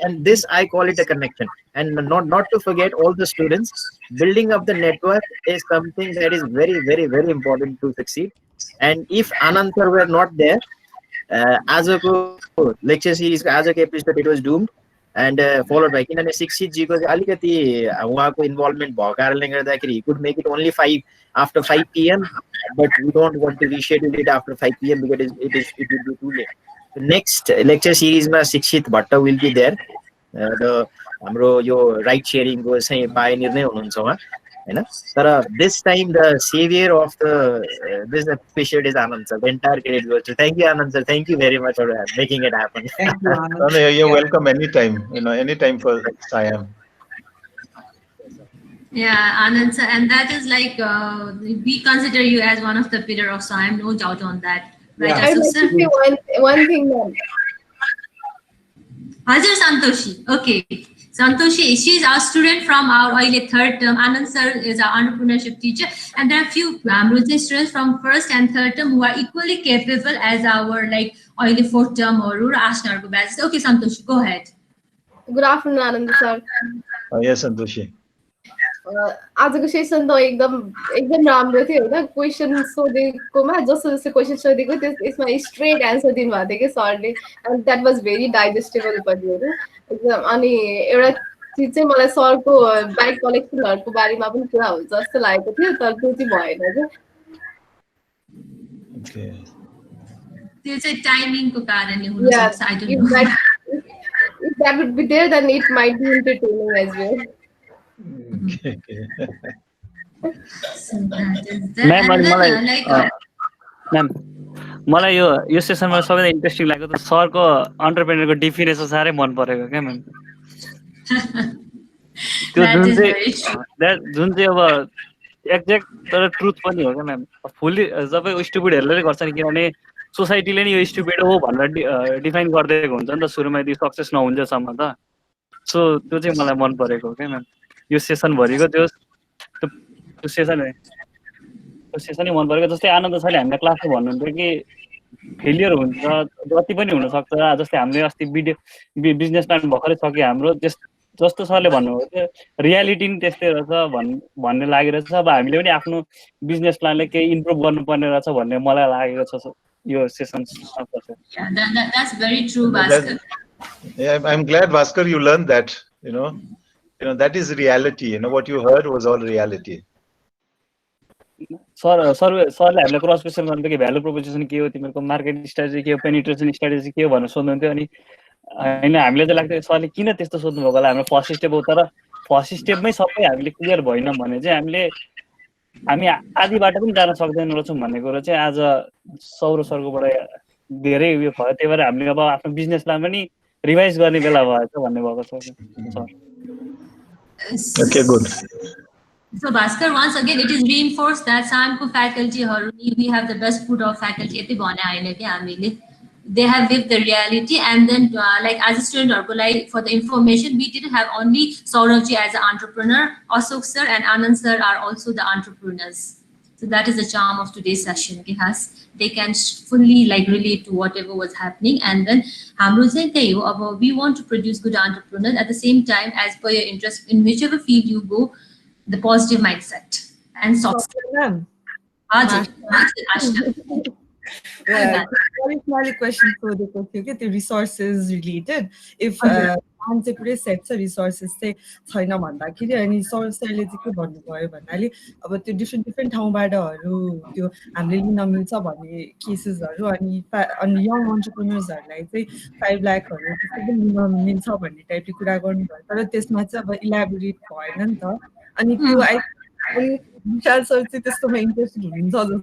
[SPEAKER 8] and this I call it a connection and not to forget all the students. Building up the network is something that is very very very important to succeed and if Anand sir were not there as a lecture series as a episode it was doomed and followed by किनभने शिक्षित जी को अलिकति उहाँको involvement भएको कारणले गर्दाखेरि he could make it only 5 after 5 p.m. but we don't want to reschedule it after 5 p.m. because it will be too late. The next lecture series ma Shikshit Bhatta will be there. The हाम्रो यो ride सेयरिङको चाहिँ pioneer नै हुनुहुन्छ उहाँ हैन तर this time the saviour of the business specialist is Anand sir the entire credit goes to thank you Anand sir thank you very much for making it happen
[SPEAKER 1] Thank you,
[SPEAKER 5] No,
[SPEAKER 1] Anand.
[SPEAKER 5] no, you're welcome anytime. Anytime for SAIM.
[SPEAKER 4] Yeah, Anand, sir, and that is like we consider you as one of the pillar of SAIM, no doubt on that, right,
[SPEAKER 1] Yeah.
[SPEAKER 9] I'd like
[SPEAKER 4] Asu,
[SPEAKER 9] to
[SPEAKER 4] sir?
[SPEAKER 9] say one thing, ma'am.
[SPEAKER 4] Hazir Santoshi. Okay. Santoshi, she's our student from our third term. Anand sir is our entrepreneurship teacher. And there are a few students from first and third term who are equally capable as our fourth term or Ashnar batch. Okay, Santoshi, go ahead.
[SPEAKER 9] Good afternoon, Anand sir.
[SPEAKER 5] Yes, Santoshi.
[SPEAKER 9] आजको session त एकदम एकदम राम्रो थियो होइन question सोधेकोमा जस्तो जस्तो question सोधेको त्यसमा स्ट्रेट एन्सर दिनुभएको थियो कि सरले and that was very digestible पनि होइन एकदम अनि एउटा चिज चाहिँ मलाई सरको बाइक कलेक्सनहरूको बारेमा पनि कुरा हुन्छ जस्तो लागेको थियो तर त्यो चाहिँ भएन
[SPEAKER 5] Okay.
[SPEAKER 4] त्यो चाहिँ टाइमिङको कारणले हुन सक्छ I don't know.
[SPEAKER 9] If that would be there, then it might be entertaining as well.
[SPEAKER 5] Okay.
[SPEAKER 4] So that is that.
[SPEAKER 7] Ma'am
[SPEAKER 4] And
[SPEAKER 7] अनि
[SPEAKER 4] then,
[SPEAKER 7] मलाई म्याम मलाई यो सेसनमा सबैभन्दा इन्ट्रेस्टिङ लाग्यो त सरको अन्टरप्रेन्योरको डेफिनेसन साह्रै मन परेको क्या म्याम त्यो जुन चाहिँ अब एक्ज्याक्ट तर ट्रुथ पनि हो क्या म्याम फुल्ली सबै स्टुपिडहरूले गर्छ नि किनभने सोसाइटीले नि यो स्टुपिड हो भनेर डिफाइन गरिदिएको हुन्छ नि त सुरुमा यदि सक्सेस नहुन्जेलसम्म त सो त्यो चाहिँ मलाई मन परेको क्या म्याम यो सेसनभरिको त्यो सेसनै मन परेको जस्तै आनन्द सरले हामीलाई क्लासमा भन्नुहुन्थ्यो कि फेलियर हुन्छ जति पनि हुनसक्छ जस्तै हामीले अस्ति बिजनेस प्लान भर्खरै सक्यो हाम्रो जस्तो सरले भन्नुभयो त्यो रियालिटी नि त्यस्तै रहेछ भन्ने लागिरहेछ अब हामीले पनि आफ्नो बिजनेस प्लानले केही इम्प्रुभ गर्नुपर्ने रहेछ भन्ने मलाई लागेको छ यो session
[SPEAKER 4] that's very true, Bhaskar.
[SPEAKER 5] Yeah, I'm glad, Bhaskar, you learned that. That is reality. What you heard was all reality.
[SPEAKER 7] सरले हामीलाई क्रस क्वेसन गर्नुहुन्थ्यो कि भ्यालु प्रोपोजिसन के हो तिमीहरूको मार्केट स्ट्राटेजी के हो पेनिट्रेसन स्ट्राटेजी के हो भनेर सोध्नुहुन्थ्यो अनि होइन हामीले चाहिँ लाग्थ्यो सरले किन त्यस्तो सोध्नु भएको होला हाम्रो फर्स्ट स्टेप हो तर फर्स्ट स्टेपमै सबै हामीले क्लियर भएन भने चाहिँ हामी आधी बाटो पनि जान सक्दैन रहेछौँ भन्ने कुरो चाहिँ आज सौर सरकोबाट धेरै उयो भयो त्यही भएर हामीले अब आफ्नो बिजनेस प्लान पनि रिभाइज गर्ने बेला भएछ भन्ने भएको छ sir
[SPEAKER 5] Okay, good.
[SPEAKER 4] So Bhaskar, once again, it is reinforced that SAIM faculty, we have the best food of faculty. They have lived the reality, and then as a student, for the information, we didn't have only Sauravji as an entrepreneur. Ashok sir and Anand sir are also the entrepreneurs. So that is the charm of today's session. They can fully relate to whatever was happening, and then we want to produce good entrepreneurs at the same time as per your interest in whichever field you go. The positive mindset and soft skills.
[SPEAKER 10] Question for the resources related. If पुरै set छ resources चाहिँ छैन भन्दाखेरि अनि सरले चाहिँ के भन्नुभयो भन्नाले अब त्यो डिफ्रेन्ट ठाउँबाटहरू त्यो हामीले लिन मिल्छ भन्ने केसेसहरू अनि यङ एन्टरप्रेन्योर्सहरूलाई चाहिँ 5 लाखहरू त्यसै लिन मिल्छ भन्ने टाइपले कुरा गर्नुभयो तर त्यसमा चाहिँ अब इलाबोरेट भएन नि त अनि त्यो विशाल सर चाहिँ त्यस्तोमा इन्ट्रेस्टेड हुनुहुन्छ जस्तो